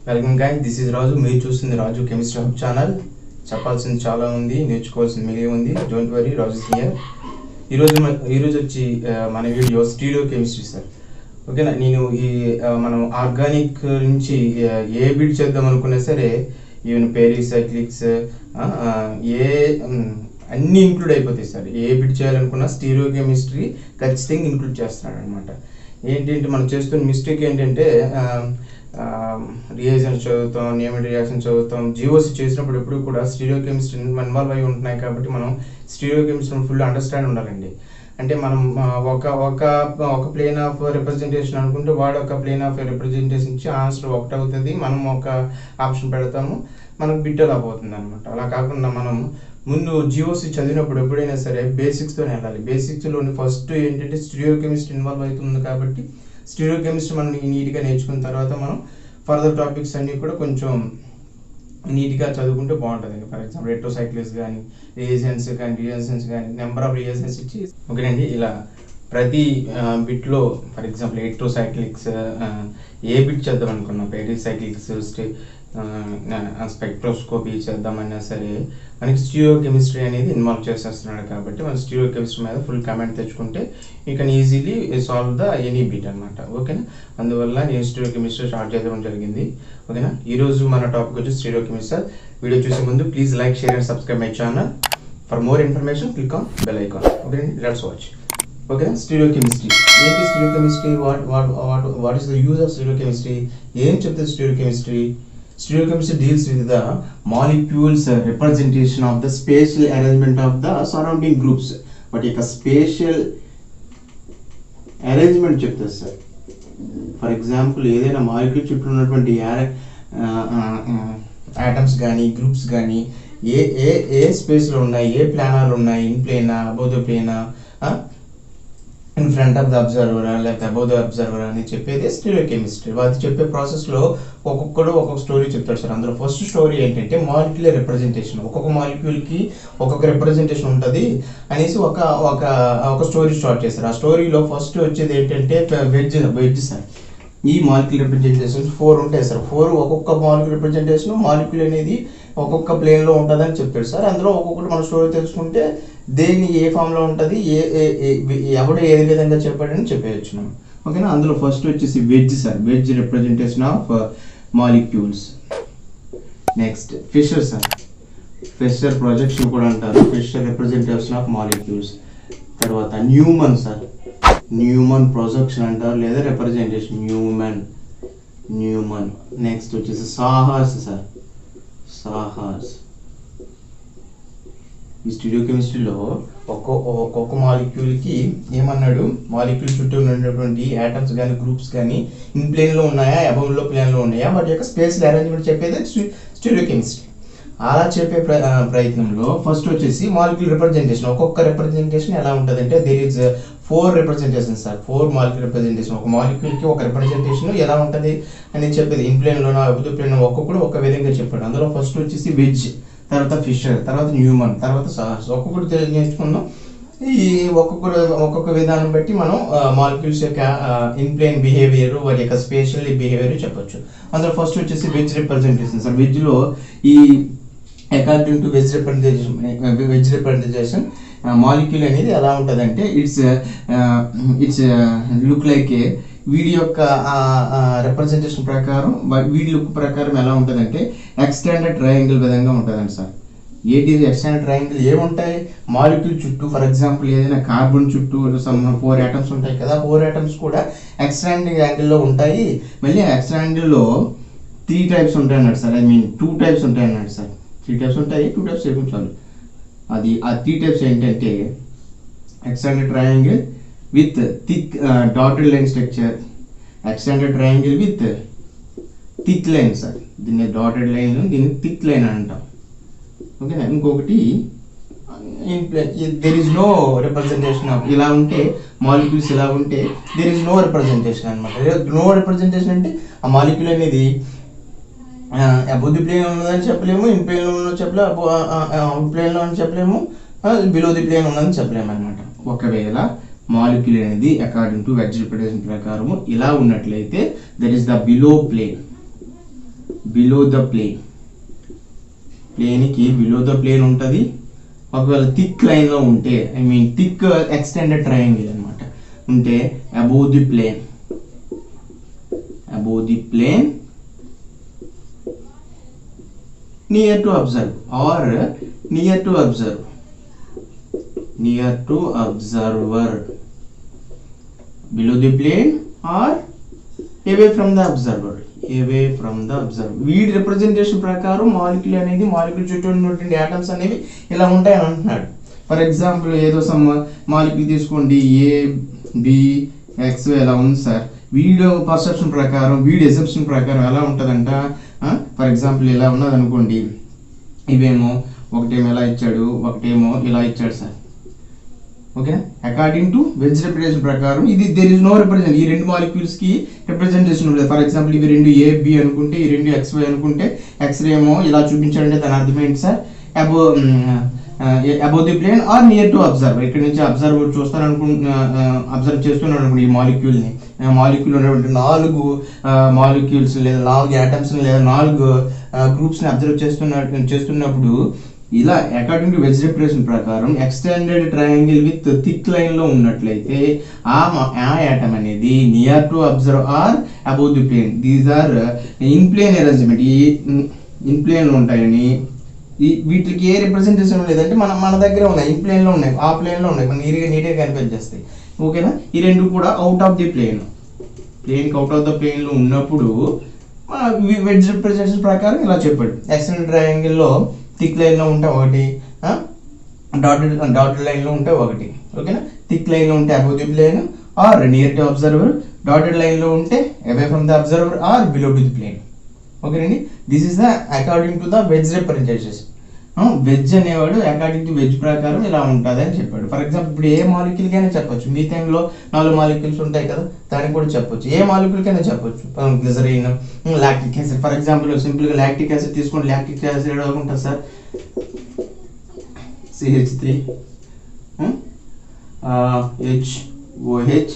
Welcome guys, this is రాజు. మీరు చూస్తుంది రాజు chemistry hub channel. చెప్పాల్సింది చాలా ఉంది, నేర్చుకోవాల్సింది మిగిలి ఉంది. Don't worry, Raju here. ఈరోజు వచ్చి మన వీడియో స్టీరియో కెమిస్ట్రీ సార్. ఓకేనా. నేను మనం ఆర్గానిక్ నుంచి ఏ బిట్ చేద్దాం అనుకున్నా సరే, ఈవెన్ పెరిసైక్లిక్స్ అన్నీ ఇంక్లూడ్ అయిపోతాయి సార్. ఏ బిట్ చేయాలనుకున్నా స్టీరియో కెమిస్ట్రీ ఖచ్చితంగా ఇంక్లూడ్ చేస్తున్నాడు అనమాట. ఏంటంటే మనం చేస్తున్న మిస్టేక్ ఏంటంటే రియేజన్స్ చదువుతాం, నియమిత రియాక్షన్ చదువుతాం. జిఓసి చేసినప్పుడు ఎప్పుడు కూడా స్టీరియో కెమిస్ట్రీ ఇన్వాల్వ్ అయి ఉంటున్నాయి కాబట్టి మనం స్టీరియో కెమిస్ట్రీ ఫుల్ అండర్స్టాండ్ ఉండాలండి. అంటే మనం ఒక ప్లేన్ ఆఫ్ రిప్రజెంటేషన్ అనుకుంటే వాడు ఒక ప్లేన్ ఆఫ్ రిప్రజెంటేషన్ ఇచ్చి ఆన్సర్ ఒకటి అవుతుంది, మనం ఒక ఆప్షన్ పెడతాము, మనకు బిట్ అలా పోతుంది అనమాట. అలా కాకుండా మనం ముందు జిఓసి చదివినప్పుడు ఎప్పుడైనా సరే బేసిక్స్తోనే వెళ్ళాలి. బేసిక్స్లోని ఫస్ట్ ఏంటంటే స్టీరియో కెమిస్ట్రీ ఇన్వాల్వ్ అవుతుంది కాబట్టి స్టీరియో కెమిస్ట్రీ మనం నీట్గా నేర్చుకున్న తర్వాత మనం ఫర్దర్ టాపిక్స్ అన్నీ కూడా కొంచెం నీట్గా చదువుకుంటే బాగుంటుంది. ఫర్ ఎగ్జాంపుల్ రెట్రోసైక్లిక్స్ కానీ, రియేజెన్స్ కానీ నెంబర్ ఆఫ్ రియేజెన్స్ ఇచ్చి ఓకేనండి. ఇలా ప్రతి బిట్లో ఫర్ ఎగ్జాంపుల్ రెట్రోసైక్లిక్స్ ఏ బిట్ చేద్దాం అనుకున్నాం, పెరిసైక్లిక్స్ స్పెక్ట్రోస్కోపీ చేద్దామన్నా సరే మనకి స్టీరియో కెమిస్ట్రీ అనేది ఇన్వాల్వ్ చేసేస్తున్నాడు కాబట్టి మనం స్టీరియో కెమిస్ట్రీ మీద ఫుల్ కమెంట్ తెచ్చుకుంటే you can easily solve the any bit అనమాట. ఓకేనా. అందువల్ల నేను స్టీరియో కెమిస్ట్రీ స్టార్ట్ చేయడం జరిగింది. ఓకేనా. ఈరోజు మన టాపిక్ వచ్చి స్టీరియో కెమిస్ట్రీ. వీడియో చూసే ముందు please like, share and subscribe my channel. For more information click on bell icon. ఓకేనండి, లెట్స్ వాచ్. ఓకేనా. స్టీరియో కెమిస్ట్రీ ఏంటి? Stereo chemistry what is the use of stereo chemistry? ఏం చెప్తుంది stereo chemistry? Stereo chemistry deals with the molecules representation of the spatial arrangement of the surrounding groups. But a spatial arrangement చెప్తారు sir. For example ఏదైనా molecule చుట్టూ ఉన్నటువంటి atoms కానీ groups కానీ ఏ స్పేస్లో ఉన్నాయి, ఏ ప్లానార్లు ఉన్నాయి, ఇన్ ప్లేనా, అబౌవ్ ద ప్లేనా, in front of the observer లేకపోతే అబౌవ్ ద అబ్జర్వర్ అని చెప్పేది స్టీరియో కెమిస్ట్రీ. అది చెప్పే ప్రాసెస్లో ఒక్కొక్కడు ఒక్కొక్క స్టోరీ చెప్తాడు సార్. అందులో ఫస్ట్ స్టోరీ ఏంటంటే మాలిక్యులర్ రిప్రజెంటేషన్. ఒక్కొక్క మాలిక్యూల్కి ఒక్కొక్క రిప్రజెంటేషన్ ఉంటుంది అనేసి ఒక స్టోరీ స్టార్ట్ చేస్తారు. ఆ స్టోరీలో ఫస్ట్ వచ్చేది ఏంటంటే వెజ్ సార్. ఈ మాలిక్యులర్ రిప్రజెంటేషన్ 4 ఉంటాయి సార్. 4 ఒక్కొక్క మాలిక్యులర్ రిప్రజెంటేషన్ మాలిక్యూల్ అనేది ఒక్కొక్క ప్లేన్లో ఉంటుందని చెప్తాడు సార్. అందులో ఒక్కొక్కటి మన స్టోరీ తెలుసుకుంటే దేన్ని ఏ ఫామ్లో ఉంటుంది, ఎవడు ఏ విధంగా చెప్పాడని చెప్పేయచ్చు మనం. ఓకేనా. అందులో ఫస్ట్ వచ్చేసి wedge sir. Wedge representation of molecules. Next Fischer sir. Fischer projection కూడా అంటారు. Fischer representation of molecules. తర్వాత న్యూమన్ సార్. న్యూమన్ ప్రొజెక్షన్ అంటారు లేదా రిప్రజెంటేషన్ న్యూమన్. నెక్స్ట్ వచ్చేసి సాహార్స్ సార్. సాహార్స్. ఈ స్టీరియో కెమిస్ట్రీలో ఒక్కొక్క మాలిక్యూల్కి ఏమన్నాడు, మాలిక్యూల్ చుట్టూ ఉన్నటువంటి యాటమ్స్ కానీ గ్రూప్స్ కానీ ఇన్ ప్లేన్లో ఉన్నాయా, అబౌవ్లో ప్లేన్లో ఉన్నాయా, వాటి యొక్క స్పేషల్ అరేంజ్మెంట్ చెప్పేది స్టీరియో కెమిస్ట్రీ. అలా చెప్పే ప్రయత్నంలో ఫస్ట్ వచ్చేసి మాలిక్యూల్ రిప్రజెంటేషన్. ఒక్కొక్క రిప్రజెంటేషన్ ఎలా ఉంటుందంటే there is 4 representation sir. 4 molecule representation. ఒక మాలిక్యూల్కి ఒక రిప్రజెంటేషన్ ఎలా ఉంటుంది అని చెప్పేది. ఇన్ ప్లేన్లోనో అబౌవ్ ప్లేన్ ఒక్కొక్కడు ఒక విధంగా చెప్పాడు. అందులో ఫస్ట్ వచ్చేసి వెజ్, తర్వాత ఫిషర్, తర్వాత న్యూమన్, తర్వాత సాహర్స్. ఒక్కొక్కటి నేర్చుకుందాం. ఈ ఒక్కొక్క విధానం బట్టి మనం మాలిక్యూల్స్ యొక్క ఇన్ ప్లేన్ బిహేవియర్, వాటి యొక్క స్పేషియల్ బిహేవియర్ చెప్పొచ్చు. అందులో ఫస్ట్ వచ్చేసి వెజ్ రిప్రజెంటేషన్ సార్. వెజ్లో ఈ according to wedge representation molecule అనేది ఎలా ఉంటుందంటే ఇట్స్ లుక్ లైక్ ఏ వీడి యొక్క రిప్రజెంటేషన్ ప్రకారం వీడి లుక్ ప్రకారం ఎలా ఉంటుందంటే ఎక్స్టెండెడ్ ట్రయాంగిల్ విధంగా ఉంటుందండి సార్. ఏంటి ఎక్స్టెండెడ్ ట్రయాంగిల్? ఏముంటాయి మాలిక్యూల్ చుట్టూ? ఫర్ ఎగ్జాంపుల్ ఏదైనా కార్బన్ చుట్టూ 4 ఆటమ్స్ ఉంటాయి కదా, 4 ఆటమ్స్ కూడా ఎక్స్టెండింగ్ యాంగిల్లో ఉంటాయి. మళ్ళీ ఎక్స్టెండింగ్లో 3 టైప్స్ ఉంటాయి అన్నాడు సార్. 2 టైప్స్ ఉంటాయి అన్నాడు సార్. 3 టైప్స్ ఉంటాయి, 2 టైప్స్ చూపించాలి. ఆ 3 టైప్స్ ఏంటంటే extended triangle with thick dotted line structure, extended triangle with thick line sir. దీన్ని డాటెడ్ లైన్, దీన్ని థిక్ లైన్ అంటాం. ఓకేనా. ఇంకొకటి there is no representation of. ఇలా ఉంటే మాలిక్యూల్స్ ఇలా ఉంటే దెర్ ఈజ్ నో రిప్రజెంటేషన్ అనమాట. నో రిప్రజెంటేషన్ అంటే ఆ మాలిక్యూల్ అనేది అబౌవ్ ది ప్లేన్ ఉన్నదని చెప్పలేము, ఇన్ ప్లేన్లో ఉన్నది చెప్పలేము, అవుట్ ప్లేన్లో అని చెప్పలేము, బిలో ది ప్లేన్ ఉన్నదని చెప్పలేము అనమాట. ఒకవేళ మాలిక్యూల్ అనేది అకార్డింగ్ టు వెజ్ రిప్రజెంటేషన్ ప్రకారము ఇలా ఉన్నట్లయితే that is the below plane. Below the plane, ప్లేన్కి బిలో ద ప్లేన్ ఉంటుంది. ఒకవేళ థిక్ లైన్లో ఉంటే, I mean thick extended triangle అనమాట ఉంటే, above the plane, above the plane near to observe or near to observe, near to observer, below the plane or away from the observer, away from the observer. వీడి representation ప్రకారం molecule అనేది molecule చుట్టూ ఉన్నటువంటి atoms అనేవి ఇలా ఉంటాయని అంటున్నాడు. For example ఏదో సమ్ మాలిక్యూల్ తీసుకోండి, ఏ బి ఎక్స్ ఎలా ఉంది సార్, వీడియో పర్సెప్షన్ ప్రకారం, వీడియో ఎసెప్షన్ ప్రకారం ఎలా ఉంటుందంట. ఫర్ ఎగ్జాంపుల్ ఇలా ఉన్నది అనుకోండి, ఇవేమో ఒకటేమో ఎలా ఇచ్చాడు, ఒకటేమో ఇలా ఇచ్చాడు సార్. ఓకేనా, అకార్డింగ్ టు వెజ్ రిప్రజెంటేషన్ ప్రకారం ఇది దేర్ ఇస్ నో రిప్రజెంట్, ఈ రెండు మాలిక్యూల్స్ కి రిప్రజెంటేషన్ ఉండదు. ఫర్ ఎగ్జాంపుల్ ఇవి రెండు ఏ బి అనుకుంటే, ఈ రెండు ఎక్స్ వై అనుకుంటే, ఎక్స్ ఏమో ఇలా చూపించాడంటే దాని అర్థం ఏంటి sir, above the plane or near to observer. ఇక్కడ నుంచి అబ్జర్వర్ చూస్తాను అబ్జర్వ్ చేస్తున్నాను అనుకోండి, ఈ మాలిక్యూల్ని, మాలిక్యూల్ ఉన్నటువంటి 4 మాలిక్యూల్స్ లేదా 4 ఆటమ్స్ లేదా 4 గ్రూప్స్ని అబ్జర్వ్ చేస్తున్నప్పుడు ఇలా అకార్డింగ్ టు వెజ్ రిప్రజెంటేషన్ ప్రకారం ఎక్స్టెండెడ్ ట్రయాంగిల్ విత్ థిక్ లైన్లో ఉన్నట్లయితే ఆ ఆటమ్ అనేది near to observe or above the plane. These are in plane arrangement, ఈ ఇన్ ప్లేన్లో ఉంటాయని. వీటికి ఏ రిప్రజెంటేషన్ లేదంటే మన దగ్గర ఉన్నాయి, ఇన్ ప్లేన్లో ఉన్నాయి, ఆ ప్లేన్లో ఉన్నాయి, మన నీట్గా కనిపించేస్తాయి. ఓకేనా, ఈ రెండు కూడా అవుట్ ఆఫ్ ది ప్లేన్, ప్లేన్కి అవుట్ ఆఫ్ ద ప్లేన్లో ఉన్నప్పుడు వెజ్ రిప్రజెంటేషన్ ప్రకారం ఇలా చెప్పాడు. ఎక్స్టెండెడ్ ట్రయాంగిల్లో థిక్ లైన్లో ఉంటే ఒకటి, డాటెడ్ లైన్లో ఉంటే ఒకటి. ఓకేనా, థిక్ లైన్లో ఉంటే above the plane or near to observer, dotted లైన్లో ఉంటే away from the observer or below to the plane. ఓకేనండి, this is the according to the wedge representation. Wedge అనేవాడు అకార్డింగ్ టు వెజ్ ప్రకారం ఇలా ఉంటుంది అని చెప్పాడు. ఫర్ ఎగ్జాంపుల్ ఇప్పుడు ఏ మాలిక్యూల్కైనా చెప్పొచ్చు, మీథేన్లో 4 మాలిక్యూల్స్ ఉంటాయి కదా, దానికి కూడా చెప్పొచ్చు, ఏ మాలిక్యూల్కైనా చెప్పొచ్చు. Glycerin, lactic acid, for example సింపుల్గా లాక్టిక్ యాసిడ్ తీసుకోండి. లాక్టిక్ యాసిడ్ ఎలా ఉంటుంది సార్, CH3 HOH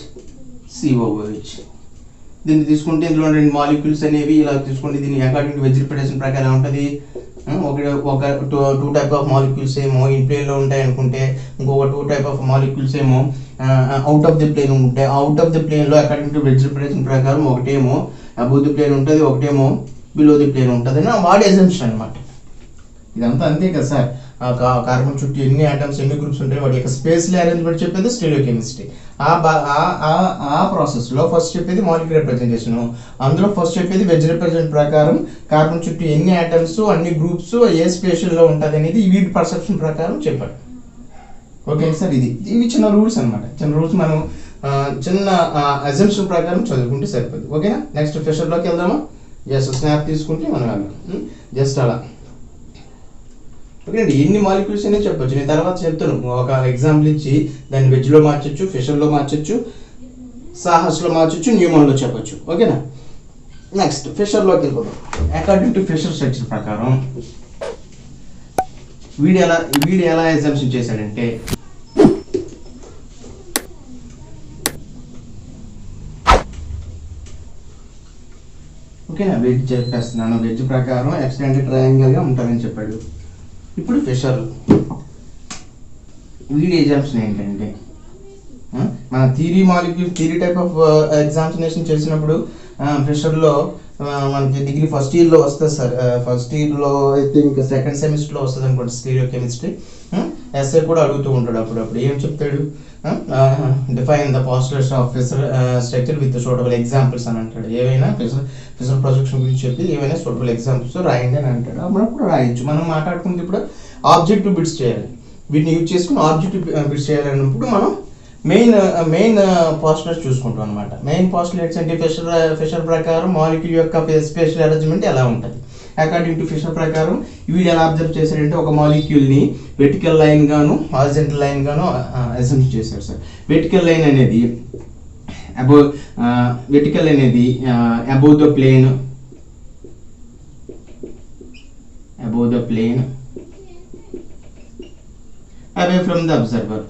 COOH. దీన్ని తీసుకుంటే ఇందులో 2 మాలిక్యూల్స్ అనేవి ఇలా తీసుకుంటే దీన్ని అకార్డింగ్ టు వెజ్ రిప్రజెంటేషన్ ప్రకారం ఉంటుంది. ఒక 2 టైప్ ఆఫ్ మాలిక్యూల్స్ ఏమో ఇన్ ప్లేన్లో ఉంటాయి అనుకుంటే, ఇంకొక 2 టైప్ ఆఫ్ మాలిక్యూల్స్ ఏమో అవుట్ ఆఫ్ ది ప్లేన్ ఉంటాయి. అవుట్ ఆఫ్ ది ప్లేన్లో అకార్డింగ్ టు వెజ్ రిప్రజెంటేషన్ ప్రకారం ఒకటేమో అబౌవ్ ది ప్లేన్ ఉంటుంది, ఒకటేమో బిలో ది ప్లేన్ ఉంటుంది అని వాడి అజంప్షన్ అనమాట. ఇదంతా అంతే కదా సార్. కార్బన్ చుట్టూ ఎన్ని ఆటమ్స్, ఎన్ని గ్రూప్స్ ఉంటాయి, వాటి యొక్క స్పేస్లీ అరేంజ్మెంట్ చెప్పేది స్టీరియోకెమిస్ట్రీ. ఆ ప్రాసెస్లో ఫస్ట్ చెప్పేది మాలిక్యులర్ రిప్రజెంటేషన్, అందులో ఫస్ట్ చెప్పేది వెజ్ రిప్రజెంట్ ప్రకారం కార్బన్ చుట్టూ ఎన్ని ఆటమ్స్, అన్ని గ్రూప్స్ ఏ స్పేషల్లో ఉంటుంది అనేది వీటి పర్సెప్షన్ ప్రకారం చెప్పాడు. ఓకే సార్, ఇవి చిన్న రూల్స్ అనమాట. చిన్న రూల్స్ మనం చిన్న అజంప్షన్ ప్రకారం చదువుకుంటే సరిపోతుంది. ఓకేనా, నెక్స్ట్ ఫిషర్లోకి వెళ్దామా. జస్ట్ స్నాప్ తీసుకుంటే మనం వెళ్దాం, జస్ట్ అలా. ఓకే అండి, ఎన్ని మాలిక్యూల్స్ అనేది చెప్పొచ్చు, నేను తర్వాత చెప్తాను. ఒక ఎగ్జాంపుల్ ఇచ్చి దాన్ని వెజ్లో మార్చొచ్చు, ఫిషర్లో మార్చొచ్చు, సాహస్లో మార్చొచ్చు, న్యూమాన్లో చెప్పొచ్చు. ఓకేనా, నెక్స్ట్ ఫిషర్లోకి వెళ్ళిపోతాం. అకార్డింగ్ టు ఫిషర్ స్ట్రక్చర్ ప్రకారం వీడు ఎలా అజంప్షన్ చేశాడంటే, ఓకేనా, వెజ్ చెప్పేస్తున్నాను. వెజ్ ప్రకారం ఎక్స్టెండెడ్ ట్రయాంగిల్గా ఉంటుందని చెప్పాడు. ఇప్పుడు ఫిషర్ వీడి ఎగ్జామ్షన్ ఏంటంటే, మన థియరీ టైప్ ఆఫ్ ఎగ్జామినేషన్ చేసినప్పుడు ఫిషర్లో మనకి డిగ్రీ ఫస్ట్ ఇయర్లో వస్తుంది సార్. ఫస్ట్ ఇయర్లో ఐ థింక్ సెకండ్ సెమిస్టర్లో వస్తుంది అనుకోండి స్టీరియోకెమిస్ట్రీ. ఎస్ఐ కూడా అడుగుతూ ఉంటాడు అప్పుడప్పుడు. ఏం చెప్తాడు, define the postulates of Fischer structure with suitable examples అని అంటాడు. ఏవైనా ఫిషర్ ప్రొజెక్షన్ గురించి చెప్పి ఏవైనా సూటబుల్ ఎగ్జాంపుల్స్ రాయండి అని అంటాడు. అప్పుడప్పుడు రాయొచ్చు. మనం మాట్లాడుకుంటే ఇప్పుడు ఆబ్జెక్టివ్ బిట్స్ చేయాలి, వీటిని యూజ్ చేసుకుని ఆబ్జెక్టివ్ బిట్స్ చేయాలన్నప్పుడు మనం మెయిన్ పాస్టులేట్స్ చూసుకుంటాం అనమాట. మెయిన్ పాస్టులేట్స్ అంటే ఫిషర్ ప్రకారం మాలిక్యూల్ యొక్క స్పేషల్ అరేంజ్మెంట్ ఎలా ఉంటుంది. అకార్డింగ్ టు ఫిషర్ ప్రకారం వీడు ఎలా అబ్జర్వ్ చేశారంటే, ఒక మాలిక్యూల్ని వెర్టికల్ లైన్ గాను హారిజాంటల్ లైన్ గాను అజంప్ట్ చేశారు సార్. వెర్టికల్ లైన్ అనేది above the plane away from the observer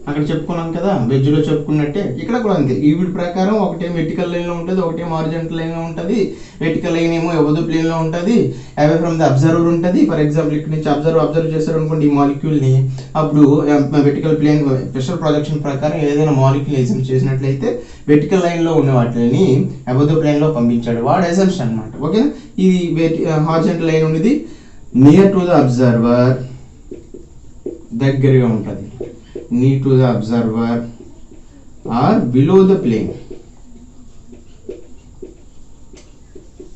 అక్కడ చెప్పుకున్నాం కదా, వెజ్లో చెప్పుకున్నట్టే ఇక్కడ కూడా అంతే. ఈ వీడి ప్రకారం ఒకటేమో వెర్టికల్ లైన్లో ఉంటుంది, ఒకటేమో హారిజాంటల్ లైన్లో ఉంటుంది. వెర్టికల్ లైన్ ఏమో అబౌవ్ ప్లేన్లో ఉంటుంది, అవే ఫ్రమ్ ది అబ్జర్వర్ ఉంటుంది. ఫర్ ఎగ్జాంపుల్ ఇక్కడ నుంచి అబ్జర్వ్ చేశారు అనుకోండి ఈ మాలిక్యూల్ని, అప్పుడు వెర్టికల్ ప్లేన్ ప్రెషర్ ప్రొజెక్షన్ ప్రకారం ఏదైనా మాలిక్యూల్ ఎగ్జామ్ చేసినట్లయితే వెర్టికల్ లైన్లో ఉన్న వాటిని అబౌవ్ ప్లేన్లో పంపించాడు, వాడు అసంప్షన్ అనమాట. ఓకేనా. ఇది హారిజాంటల్ లైన్ ఉన్నది నియర్ టు ద అబ్జర్వర్, దగ్గరగా ఉంటుంది, near to the observer or below the plane.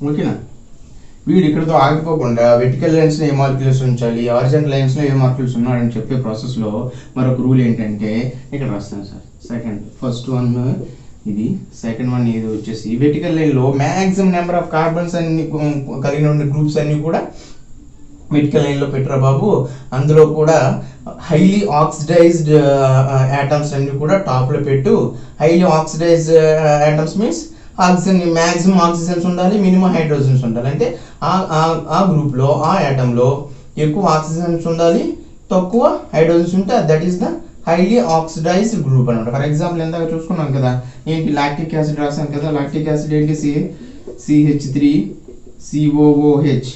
ఓకేనా. వీడు ఇక్కడతో ఆగిపోకుండా వెర్టికల్ లైన్స్లో ఏ మాలిక్యూల్స్ ఉంచాలి, హారిజాంటల్ లైన్స్లో ఏ మాలిక్యూల్స్ ఉన్నాడని చెప్పే ప్రాసెస్లో మరొక రూల్ ఏంటంటే ఇక్కడ రాస్తాను సార్. ఫస్ట్ వన్ ఇది, సెకండ్ వన్ ఇది వచ్చేసి వెర్టికల్ లైన్లో మ్యాక్సిమం నెంబర్ ఆఫ్ కార్బన్స్ అన్ని కలిగిన ఉన్న గ్రూప్స్ అన్ని కూడా వెర్టికల్ లైన్లో పెట్టరా బాబు. అందులో కూడా హైలీ ఆక్సిడైజ్డ్ యాటమ్స్ అన్ని కూడా టాప్లో పెట్టు. Highly oxidised atoms means oxygen, maximum oxygens ఉండాలి, మినిమం హైడ్రోజన్స్ ఉండాలి. అంటే ఆ గ్రూప్లో ఆ యాటంలో ఎక్కువ ఆక్సిజన్స్ ఉండాలి, తక్కువ హైడ్రోజన్స్ ఉంటే that is the highly oxidised group అనమాట. ఫర్ ఎగ్జాంపుల్ ఎందాక చూసుకున్నాం కదా, ఏంటి లాక్టిక్ యాసిడ్ రాసాం కదా. లాక్టిక్ యాసిడ్ ఏంటి, CH3COOH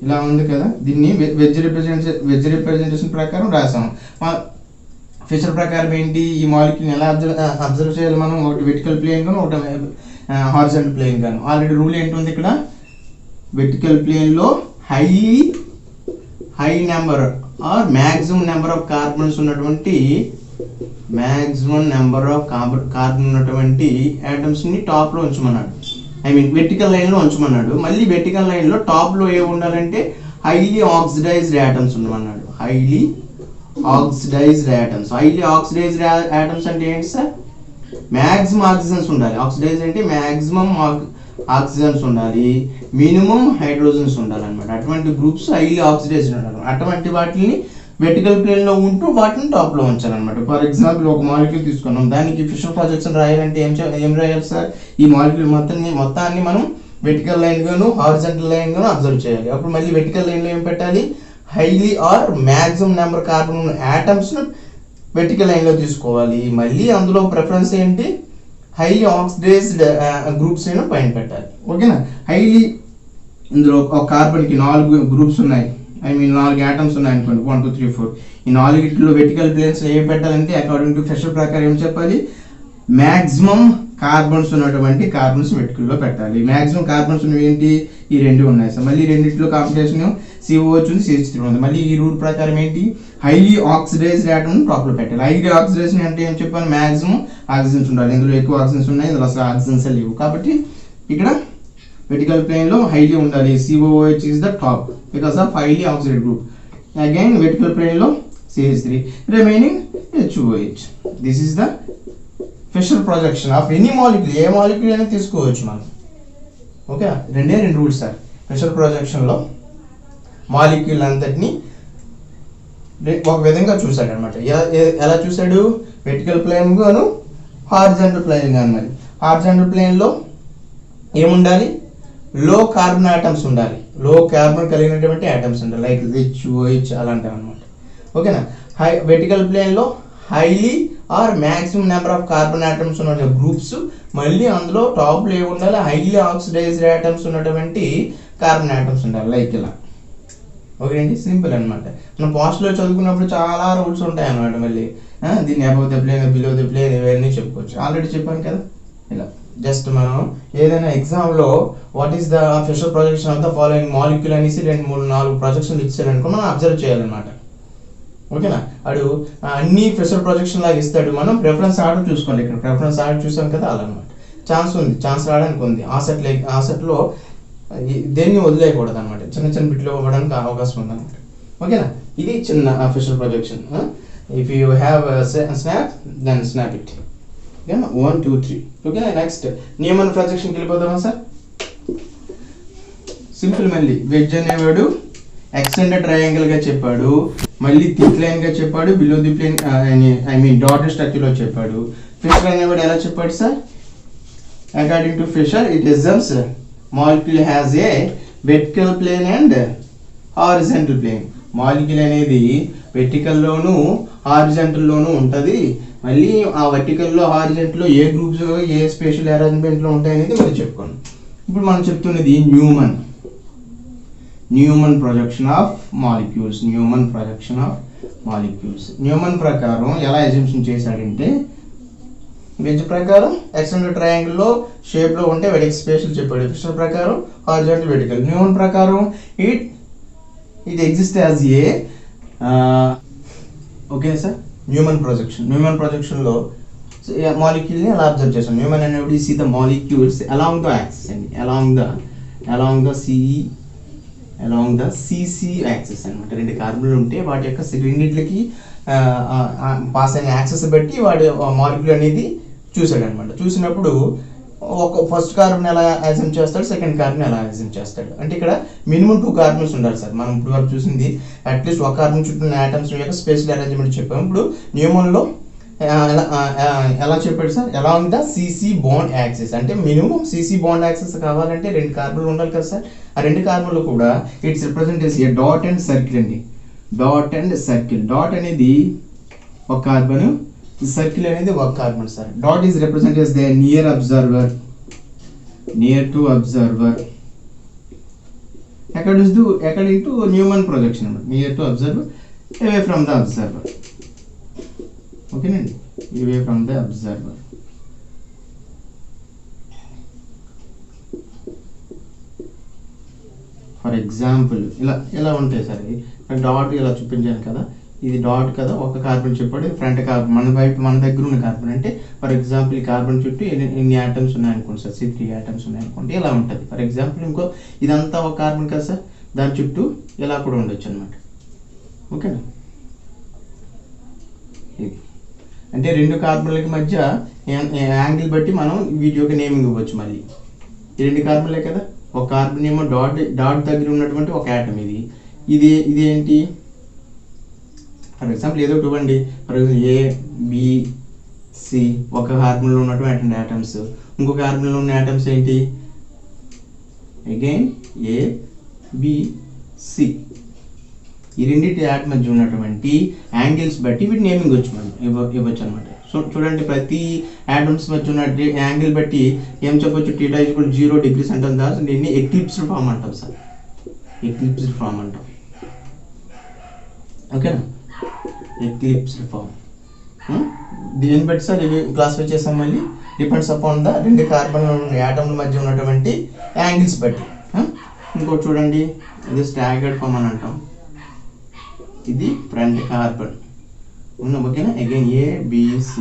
ఇలా ఉంది కదా. దీన్ని వెజ్ రిప్రజెంటేషన్ ప్రకారం రాసాం. ఫిషర్ ప్రకారం ఏంటి, ఈ మాలిక్యూల్ ఎలా అబ్జర్వ్ చేయాలి మనం, ఒకటి వెర్టికల్ ప్లేన్ గాను ఒకటి హారిజాంటల్ ప్లేన్ గాను. ఆల్రెడీ రూల్ ఏంటుంది ఇక్కడ, వెర్టికల్ ప్లేన్లో high number or maximum number of carbons ఉన్నటువంటి యాటమ్స్ని టాప్లో ఉంచమన్నాడు. వెర్టికల్ లైన్లో ఉంచమన్నాడు. మళ్ళీ వెర్టికల్ లైన్లో టాప్లో ఏ ఉండాలంటే హైలీ ఆక్సిడైజ్డ్ యాటమ్స్ ఉండమన్నాడు. హైలీ ఆక్సిడైజ్డ్ యాటమ్స్ అంటే ఏంటి సార్, మ్యాక్సిమం ఆక్సిజన్స్ ఉండాలి. ఆక్సిడైజ్ అంటే మ్యాక్సిమం ఆక్సిజన్స్ ఉండాలి, మినిమం హైడ్రోజన్స్ ఉండాలి అనమాట. అటువంటి గ్రూప్స్ హైలీ ఆక్సిడైజ్డ్ ఉండాలి. అటువంటి వాటిని వెర్టికల్ ప్లేన్లో ఉంటూ వాటిని టాప్లో ఉంచాలన్నమాట. ఫర్ ఎగ్జాంపుల్ ఒక మాలిక్యూల్ తీసుకున్నాం, దానికి ఫిషర్ ప్రొజెక్షన్ రాయాలంటే ఏం రాయాలి సార్, ఈ మాలిక్యూల్ మొత్తాన్ని మనం వెర్టికల్ లైన్ గాను హారిజాంటల్ లైన్ గాను అబ్జర్వ్ చేయాలి. అప్పుడు మళ్ళీ వెర్టికల్ లైన్లో ఏం పెట్టాలి, highly or maximum number carbon యాటమ్స్ను వెర్టికల్ లైన్లో తీసుకోవాలి. మళ్ళీ అందులో ప్రిఫరెన్స్ ఏంటి, హైలీ ఆక్సిడైజ్డ్ గ్రూప్స్ అయినా పైన పెట్టాలి. ఓకేనా. హైలీ ఇందులో ఒక కార్బన్కి 4 గ్రూప్స్ ఉన్నాయి, 4 యాటమ్స్ ఉన్నాయి అనుకోండి, 1 2 3 4. ఈ 4 వెర్టికల్ ప్లేన్స్ ఏం పెట్టాలంటే అకార్డింగ్ టు ఫిషర్ ప్రకారం ఏం చెప్పాలి, మ్యాక్సిమం కార్బన్స్ ఉన్నటువంటి కార్బన్స్ వెర్టికల్లో పెట్టాలి. మ్యాక్సిమం కార్బన్స్ ఉన్నవి ఏంటి, ఈ 2 ఉన్నాయి సార్. మళ్ళీ రెండింటిలో కాంపిటీషన్ COOH ఉంది, CH3 ఉంది. మళ్ళీ ఈ రూల్ ప్రకారం ఏంటి, హైలీ ఆక్సిడైజ్డ్ యాటమ్ టాప్లో పెట్టాలి. హైలీ ఆక్సిడైజేషన్ అంటే ఏం చెప్పాలి, మ్యాక్సిమం ఆక్సిజన్స్ ఉండాలి. ఇందులో ఎక్కువ ఆక్సిజన్స్ ఉన్నాయి, ఇందులో అసలు ఆక్సిజన్స్ లేవు. కాబట్టి ఇక్కడ వెర్టికల్ ప్లేన్లో హైలీ ఉండాలి. COOH is the top because of highly oxidized group. Again vertical plane లో CH3, remaining HOH. This is the Fisher projection of any molecule. ఏ మాలిక్యూల్ అయినా తీసుకోవచ్చు మనం. Okay, 2 rules sir. ఫిషర్ ప్రొజెక్షన్లో మాలిక్యూల్ అంతటిని ఒక విధంగా చూశాడు అనమాట. ఎలా చూశాడు, వెర్టికల్ ప్లేన్ గాను హారిజాంటల్ ప్లేన్ గాను. మరి హారిజాంటల్ ప్లేన్లో ఏముండాలి, లో కార్బన్ యాటమ్స్ ఉండాలి, లో కార్బన్ కలిగినటువంటి యాటమ్స్ ఉండాలి, లైక్ HOH అలాంటివి అనమాట. ఓకేనా. వెర్టికల్ ప్లేన్లో highly or maximum number of carbon atoms ఉన్న గ్రూప్స్, మళ్ళీ అందులో టాప్లో ఏ ఉండాలి, హైలీ ఆక్సిడైజ్డ్ యాటమ్స్ ఉన్నటువంటి కార్బన్ యాటమ్స్ ఉండాలి, లైక్ ఇలా. ఓకే అండి, సింపుల్ అనమాట. మనం పాస్ట్లో చదువుకున్నప్పుడు చాలా రూల్స్ ఉంటాయి అన్నమాట. మళ్ళీ దీన్ని above the plane, below the plane, ఇవన్నీ చెప్పుకోవచ్చు. ఆల్రెడీ చెప్పాను కదా. ఇలా జస్ట్ మనం ఏదైనా ఎగ్జామ్లో what is the Fischer projection of the following molecule అనేసి 2 3 4 ప్రొజెక్షన్లు ఇచ్చారనుకో మనం అబ్జర్వ్ చేయాలన్నమాట. ఓకేనా. అడు అన్ని ఫిషర్ ప్రొజెక్షన్ లాగా ఇస్తాడు. మనం ప్రిఫరెన్స్ ఆర్డర్ చూసుకోండి. ఇక్కడ ప్రిఫరెన్స్ ఆర్డర్ చూసాం కదా, అలా అనమాట. ఛాన్స్ రావడానికి ఉంది. ఆ సెట్లో దేన్ని వదిలేయకూడదు అనమాట. చిన్న బిట్లో ఇవ్వడానికి అవకాశం ఉందన్నమాట. ఓకేనా. ఇది చిన్న Fischer projection. If you have snap then snap it. 1 2 3. ఓకేనా. నెక్స్ట్ నియమన్ ప్రొజెక్షన్కి వెళ్ళిపోదామా సార్. సింపుల్. మళ్ళీ వెజ్ అనేవాడు ఎక్స్టెండెడ్ ట్రయాంగిల్ గా చెప్పాడు, మళ్ళీ థిక్ లైన్ గా చెప్పాడు, below the plane dotted structure లో చెప్పాడు. ఫిషర్ అనేవాడు ఎలా చెప్పాడు sir, according to Fischer it assumes molecule has a vertical plane and horizontal plane. Molecule అనేది వెర్టికల్లోను హారిజాంటల్లోనూ ఉంటుంది. మళ్ళీ ఆ వర్టికల్లో హారిజాంటల్లో ఏ గ్రూప్స్ ఏ స్పేషల్ అరేంజ్మెంట్లో ఉంటాయి అనేది మనం చెప్పుకోండి. ఇప్పుడు మనం చెప్తున్నది Neumann projection of molecules. Neumann ప్రకారం ఎలా అజంప్షన్ చేశాడంటే, వెజ్ ప్రకారం ఎక్స్టెండెడ్ ట్రయాంగిల్లో షేప్లో ఉంటే వాడికి స్పేషల్ చెప్పాడు. ఫిషర్ ప్రకారం హారిజాంటల్ వెర్టికల్. న్యూమన్ ప్రకారం it exist as a okay sir Newman ప్రొజెక్షన్లో మాలిక్యూల్ని అలా అబ్జర్వ్ చేస్తాం. న్యూమన్ అనేవి see the molecules along the axis అండి, అలాంగ్ ద సిసి యాక్సిస్ అనమాట. 2 కార్బన్లు ఉంటే వాటి యొక్క రెండింటికి పాస్ అయిన యాక్సెస్ బట్టి వాడి మాలిక్యూల్ అనేది చూసాడు అనమాట. చూసినప్పుడు ఒక ఫస్ట్ కార్బన్ ఎలా అజెంప్ట్ చేస్తాడు, సెకండ్ కార్బన్ ఎలా అజెంప్ట్ చేస్తాడు అంటే ఇక్కడ మినిమం 2 కార్బన్స్ ఉండాలి సార్. మనం ఇప్పుడు వరకు చూసింది అట్లీస్ట్ ఒక కార్బన్ చుట్టూ ఉన్న ఆటమ్స్ యొక్క స్పేషల్ అరేంజ్మెంట్ చెప్పాము. ఇప్పుడు న్యూమన్లో ఎలా చెప్పాడు sir, along the CC bond axis అంటే మినిమం సిసి బాండ్ యాక్సిస్ కావాలంటే 2 కార్బన్లు ఉండాలి కదా సార్. ఆ 2 కార్బన్లు కూడా ఇట్స్ రిప్రజెంట్ చేసి డాట్ అండ్ సర్కిల్ అండి. డాట్ అనేది ఒక కార్బన్, సర్కిల్ అనేది ఒక carbon sir. Dot is represent చేసి the near to observer according to Newman projection అన్నమాట. Near to observer away from the observer. ఓకేనండి, away from the observer. For example ఇలా ఉంటాయి సార్. డాట్ ఇలా చూపించాను కదా, ఇది డాట్ కదా, ఒక కార్బన్ చెప్పాడు ఫ్రంట్ కార్బన్ మన దగ్గర ఉన్న కార్బన్ అంటే ఫర్ ఎగ్జాంపుల్ ఈ కార్బన్ చుట్టూ ఎన్ని ఆటమ్స్ ఉన్నాయనుకోండి సార్, 3 ఆటమ్స్ ఉన్నాయనుకోండి ఇలా ఉంటుంది. ఫర్ ఎగ్జాంపుల్ ఇంకో ఇదంతా ఒక కార్బన్ కదా సార్, దాని చుట్టూ ఇలా కూడా ఉండొచ్చు అనమాట. ఓకేనా, ఇది అంటే 2 కార్బన్లకి మధ్య యాంగిల్ బట్టి మనం వీటి యొక్క నేమింగ్ ఇవ్వచ్చు. మళ్ళీ ఈ 2 కార్బన్లే కదా, ఒక కార్బన్ ఏమో డాట్ దగ్గర ఉన్నటువంటి ఒక ఆటమ్ ఇది ఏంటి ఫర్ ఎగ్జాంపుల్ ఏదో ఒకటి ఇవ్వండి. ఫర్ ఎగ్జాంపుల్ ABC ఒక కార్బన్లో ఉన్నటువంటి ఆటమ్స్, ఇంకో కార్బన్లో ఉన్న ఆటమ్స్ ఏంటి అగైన్ ABC. ఈ రెండింటి యాడ్ మధ్య ఉన్నటువంటి యాంగిల్స్ బట్టి వీటి నేమింగ్ ఇవ్వచ్చు అనమాట. సో చూడండి, ప్రతి యాటమ్స్ మధ్య ఉన్న యాంగిల్ బట్టి ఏం చెప్పొచ్చు, θ = 0 degrees అంటాం సార్. దీన్ని ఎక్లిప్స్డ్ ఫామ్ అంటాం సార్, ఓకేనా, ఎక్లిప్స్డ్ ఫామ్. దీన్ని బట్టి సార్ ఇవి క్లాసిఫై చేసాం. మళ్ళీ డిపెండ్స్ అపాన్ ద 2 కార్బన్ యాటమ్ల మధ్య ఉన్నటువంటి యాంగిల్స్ బట్టి. ఇంకోటి చూడండి, ఇది స్టాగర్డ్ ఫామ్ అని అంటాం. ఇది ఫ్రంట్ కార్బన్ ఉన్నాం, ఓకేనా. అగైన్ ABC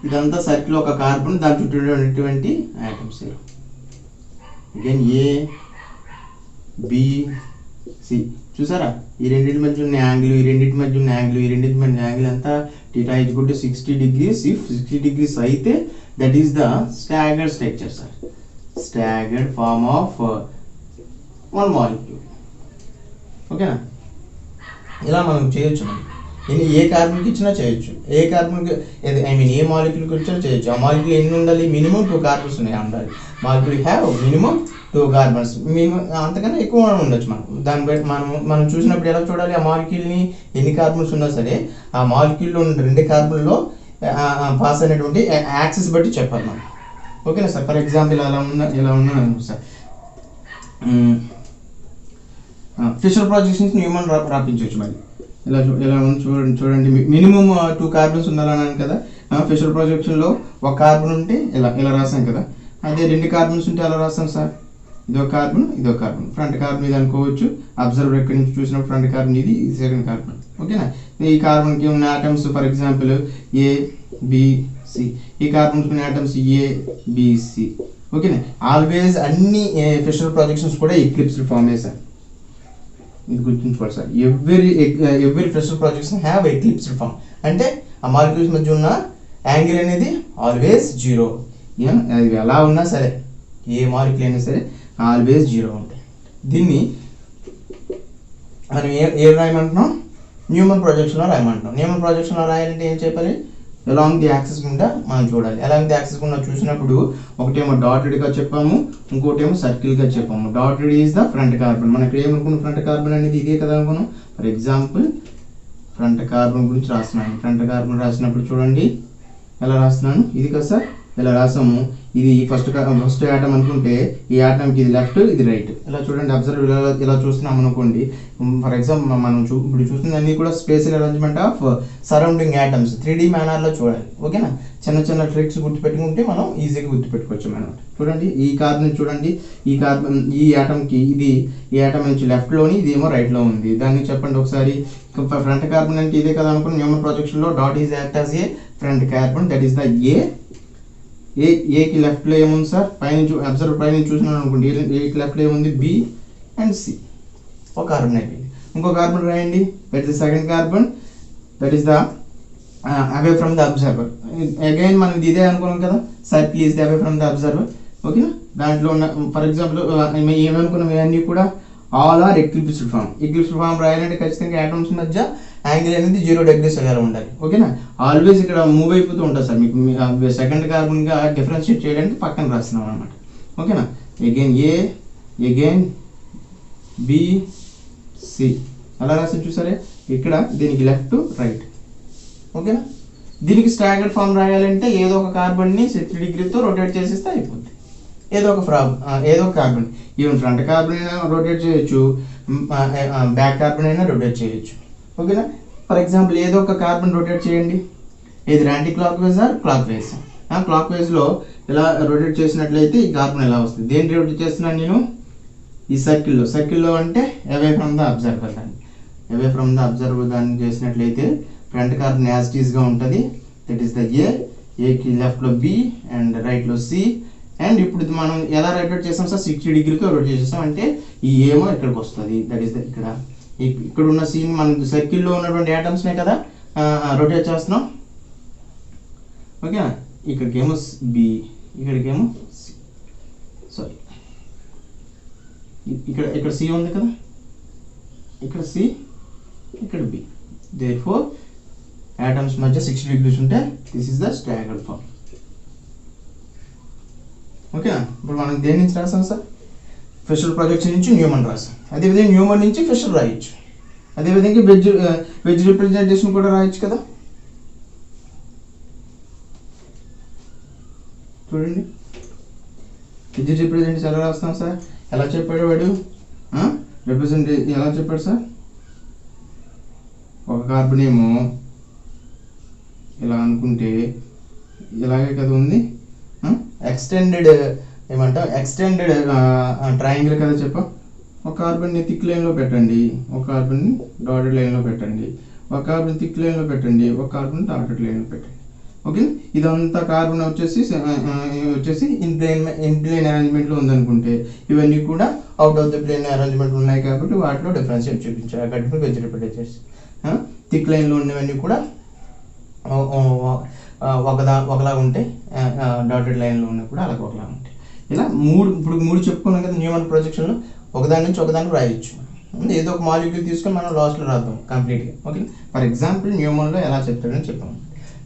ఇదంతా సర్కిల్ ఒక కార్బన్, దాని చుట్టూ ఉన్నటువంటి ఆటమ్స్. అగైన్ ABC చూసారా, ఈ రెండింటి మధ్య ఉన్న యాంగిల్, ఈ రెండింటి మధ్య ఉన్న యాంగిల్ అంతా θ = 60 degrees. ఇఫ్ 60 degrees అయితే that is the staggered structure sir, staggered form of one molecule. ఓకేనా, ఇలా మనం చేయొచ్చు. ఏ కార్బన్కి ఇచ్చినా చేయొచ్చు, ఏ కార్బన్కి ఏ మాలిక్యూల్కి ఇచ్చినా చేయొచ్చు. ఆ మాలిక్యూల్ ఎన్ని ఉండాలి, మినిమం 2 కార్బన్స్ ఉండాలి. మాలిక్యూల్ హ్యావ్ మినిమం 2 కార్బన్స్, అంతకన్నా ఎక్కువ ఉండొచ్చు. దాన్ని బట్టి మనం చూసినప్పుడు ఎలా చూడాలి, ఆ మాలిక్యూల్ని ఎన్ని కార్బన్స్ ఉన్నా సరే ఆ మాలిక్యూల్లో ఉన్న 2 కార్బన్లో పాస్ అయినటువంటి యాక్సిస్ బట్టి చెప్పాలి మనం. ఓకేనా సార్. ఫర్ ఎగ్జాంపుల్ ఇలా ఉన్నా సార్, ఫిషర్ ప్రొజెక్షన్స్ న్యూమన్ రాపించవచ్చు. మళ్ళీ ఇలా చూడండి, మినిమం 2 కార్బన్స్ ఉండాలన్నాను కదా. ఫిషర్ ప్రొజెక్షన్లో ఒక కార్బన్ ఉంటే ఇలా రాసాం కదా, అదే 2 కార్బన్స్ ఉంటే ఎలా రాస్తాం సార్, ఇదో కార్బన్ ఫ్రంట్ కార్బన్ ఇది అనుకోవచ్చు. అబ్జర్వర్ ఎక్కడి నుంచి చూసినప్పుడు ఫ్రంట్ కార్బన్ ఇది సెకండ్ కార్బన్. ఓకేనా, ఈ కార్బన్కి ఉన్న ఆటమ్స్ ఫర్ ఎగ్జాంపుల్ ABC, ఈ కార్బన్కి ఉన్న ఆటమ్స్ ABC. ఓకేనా, ఆల్వేస్ అన్ని ఫిషర్ ప్రొజెక్షన్స్ కూడా ఎక్లిప్స్డ్ ఫామే సార్, ఇది గుర్తుంచుకోవాలి sir. Every Fischer projection have eclipsed form అంటే ఆ మాలిక్యూల్స్ మధ్య ఉన్న యాంగిల్ అనేది ఆల్వేస్ 0. అది ఎలా ఉన్నా సరే, ఏ మాలిక్యూల్ అయినా సరే ఆల్వేస్ 0 ఉంటాయి. దీన్ని మనం రాయమంటున్నాం, న్యూమన్ ప్రొజెక్షన్లో రాయమంటున్నాం. న్యూమన్ ప్రొజెక్షన్లో రాయాలంటే ఏం చెప్పాలి, అలాంగ్ ది యాక్సిస్ గుండా మనం చూడాలి. అలాంగ్ ది యాక్సిస్ గుండా చూసినప్పుడు ఒకటేమో డాటెడ్గా చెప్పాము, ఇంకోటేమో సర్కిల్గా చెప్పాము. Dotted is the front carbon. మనకి ఏమనుకున్నాం, ఫ్రంట్ కార్బన్ అనేది ఇదే కదా అనుకున్నాం. ఫర్ ఎగ్జాంపుల్ ఫ్రంట్ కార్బన్ గురించి రాస్తున్నాను. ఫ్రంట్ కార్బన్ రాసినప్పుడు చూడండి ఎలా రాస్తున్నాను, ఇది కదా సార్, ఇలా రాసాము. ఇది ఫస్ట్ ఆటం అనుకుంటే ఈ ఆటంకి ఇది లెఫ్ట్, ఇది రైట్. ఇలా చూడండి, అబ్జర్వ్ ఇలా చూస్తున్నాం అనుకోండి. ఫర్ ఎగ్జాంపుల్ మనం ఇప్పుడు చూస్తుంది అన్ని కూడా spatial arrangement of surrounding atoms 3D మేనర్లో చూడాలి. ఓకేనా, చిన్న చిన్న ట్రిక్స్ గుర్తుపెట్టుకుంటే మనం ఈజీగా గుర్తుపెట్టుకోవచ్చు అనమాట. చూడండి ఈ కార్బన్ చూడండి, ఈ కార్బన్ ఈ ఆటంకి ఈ ఆటం నుంచి లెఫ్ట్లోని, ఇదేమో రైట్లో ఉంది. దాన్ని చెప్పండి ఒకసారి. ఫ్రంట్ కార్బన్ అంటే ఇదే కదా అనుకుని న్యూమన్ ప్రొజెక్షన్లో dot is act as a front carbon, that is the ఏకి లెఫ్ట్లో ఏముంది సార్, పైనుంచి అబ్జర్వ్ పైనుంచి చూసినాను అనుకోండి, ఏకి లెఫ్ట్లో ఏముంది, బి అండ్ సి. ఒక కార్బన్ అయిపోయింది. ఇంకో కార్బన్ రాయండి, that is second carbon, that is the away from the observer. Again మనం ఇదే అనుకున్నాం కదా, circle is the away from the observer. ఓకేనా, దాంట్లో ఉన్న ఫర్ ఎగ్జాంపుల్ ఏమనుకున్నాం, ఇవన్నీ కూడా all are eclipsed form. Eclipsed form రాయాలంటే ఖచ్చితంగా యాటమ్స్ మధ్య యాంగిల్ అనేది 0 degrees అలా ఉండాలి. ఓకేనా, ఆల్వేస్ ఇక్కడ మూవ్ అయిపోతూ ఉంటుంది సార్. మీకు సెకండ్ కార్బన్గా డిఫరెన్షియేట్ చేయడానికి పక్కన రాస్తున్నాం అనమాట. ఓకేనా, అగైన్ ఏ, అగైన్ బి, సి అలా రాసి చూసారే. ఇక్కడ దీనికి లెఫ్ట్ రైట్. ఓకేనా, దీనికి స్టాగర్డ్ ఫామ్ రాయాలంటే ఏదో ఒక కార్బన్ని 60 degrees రొటేట్ చేసేస్తే అయిపోద్ది. ఏదో ఒక కార్బన్, ఈవెన్ ఫ్రంట్ కార్బన్ అయినా రొటేట్ చేయొచ్చు, బ్యాక్ కార్బన్ అయినా రొటేట్ చేయొచ్చు. ఓకేనా, ఫర్ ఎగ్జాంపుల్ ఏదో ఒక కార్బన్ రొటేట్ చేయండి, ఇది anticlockwise or clockwise. Clock వైజ్లో ఇలా రొటేట్ చేసినట్లయితే ఈ కార్బన్ ఎలా వస్తుంది. దేని రొటేట్ చేస్తున్నాను నేను, ఈ సర్కిల్లో అంటే అవే from the observer. Away from the observer దాన్ని చేసినట్లయితే ఫ్రంట్ కార్బన్ యాజ్ ఇట్ ఈస్గా ఉంటుంది. దట్ ఈస్ ద ఏకి లెఫ్ట్లో బి అండ్ రైట్లో సి. అండ్ ఇప్పుడు మనం ఎలా రొటేట్ చేస్తాం సార్, 60 degrees రొటేట్ చేస్తాం అంటే ఈ ఏమో ఇక్కడికి వస్తుంది. దట్ ఈస్ ద ఇక్కడ ఉన్న సీన్ మనం సర్కిల్లో ఉన్నటువంటి యాటమ్స్నే కదా రొటేట్ చేస్తున్నాం. ఓకేనా, ఇక్కడికేమో బి, ఇక్కడికేమో సి, సారీ ఇక్కడ సి ఉంది కదా, ఇక్కడ సి, ఇక్కడ బి. దేర్ఫోర్ యాటమ్స్ మధ్య 60 degrees ఉంటే this is the staggered form. ఓకేనా, ఇప్పుడు మనం దేని నుంచి రాసాం సార్, ఫిషర్ ప్రొజెక్షన్ నుంచి న్యూమన్ రాసాం. అదేవిధంగా న్యూమన్ నుంచి ఫిషర్ రాయొచ్చు. అదేవిధంగా వెజ్ రిప్రజెంటేషన్ కూడా రాయొచ్చు కదా. చూడండి వెజ్ రిప్రజెంటేషన్ ఎలా రాస్తాం సార్, ఎలా చెప్పాడు వాడు, ఎలా చెప్పాడు సార్. ఒక కార్బన్ ఏమో ఇలా అనుకుంటే ఇలాగే కదా ఉంది, ఎక్స్టెండెడ్ ఏమంటాం, ఎక్స్టెండెడ్ ట్రయాంగిల్ కదా చెప్ప. ఒక కార్బన్ని థిక్ లైన్లో పెట్టండి, ఒక కార్బన్ని డాటెడ్ లైన్లో పెట్టండి, ఒక కార్బన్ థిక్ లైన్లో పెట్టండి, ఒక కార్బన్ డాటెడ్ లైన్లో పెట్టండి. ఓకే, ఇదంతా కార్బన్ వచ్చేసి ఇన్ ప్లేన్ అరేంజ్మెంట్లో ఉందనుకుంటే ఇవన్నీ కూడా out of the plane arrangement ఉన్నాయి కాబట్టి వాటిలో డిఫరెన్షియేట్ చూపించాలి. గట్టిగా వెజ్ రిప్రజెంటేషన్ థిక్ లైన్లో ఉన్నవన్నీ కూడా ఒకలా ఉంటాయి, డాటెడ్ లైన్లో ఉన్నవి కూడా అలాగ ఒకలా ఉంటాయి. ఇలా ఇప్పుడు మూడు చెప్పుకున్నాం కదా న్యూమన్ ప్రొజెక్షన్లో. ఒకదాని నుంచి ఒకదాన్ని రాయొచ్చు, ఏదో ఒక మాలిక్యూల్ తీసుకొని మనం లాస్ట్లో రాద్దాం కంప్లీట్గా. ఓకే, ఫర్ ఎగ్జాంపుల్ న్యూమన్లో ఎలా చెప్తాడని చెప్పాము.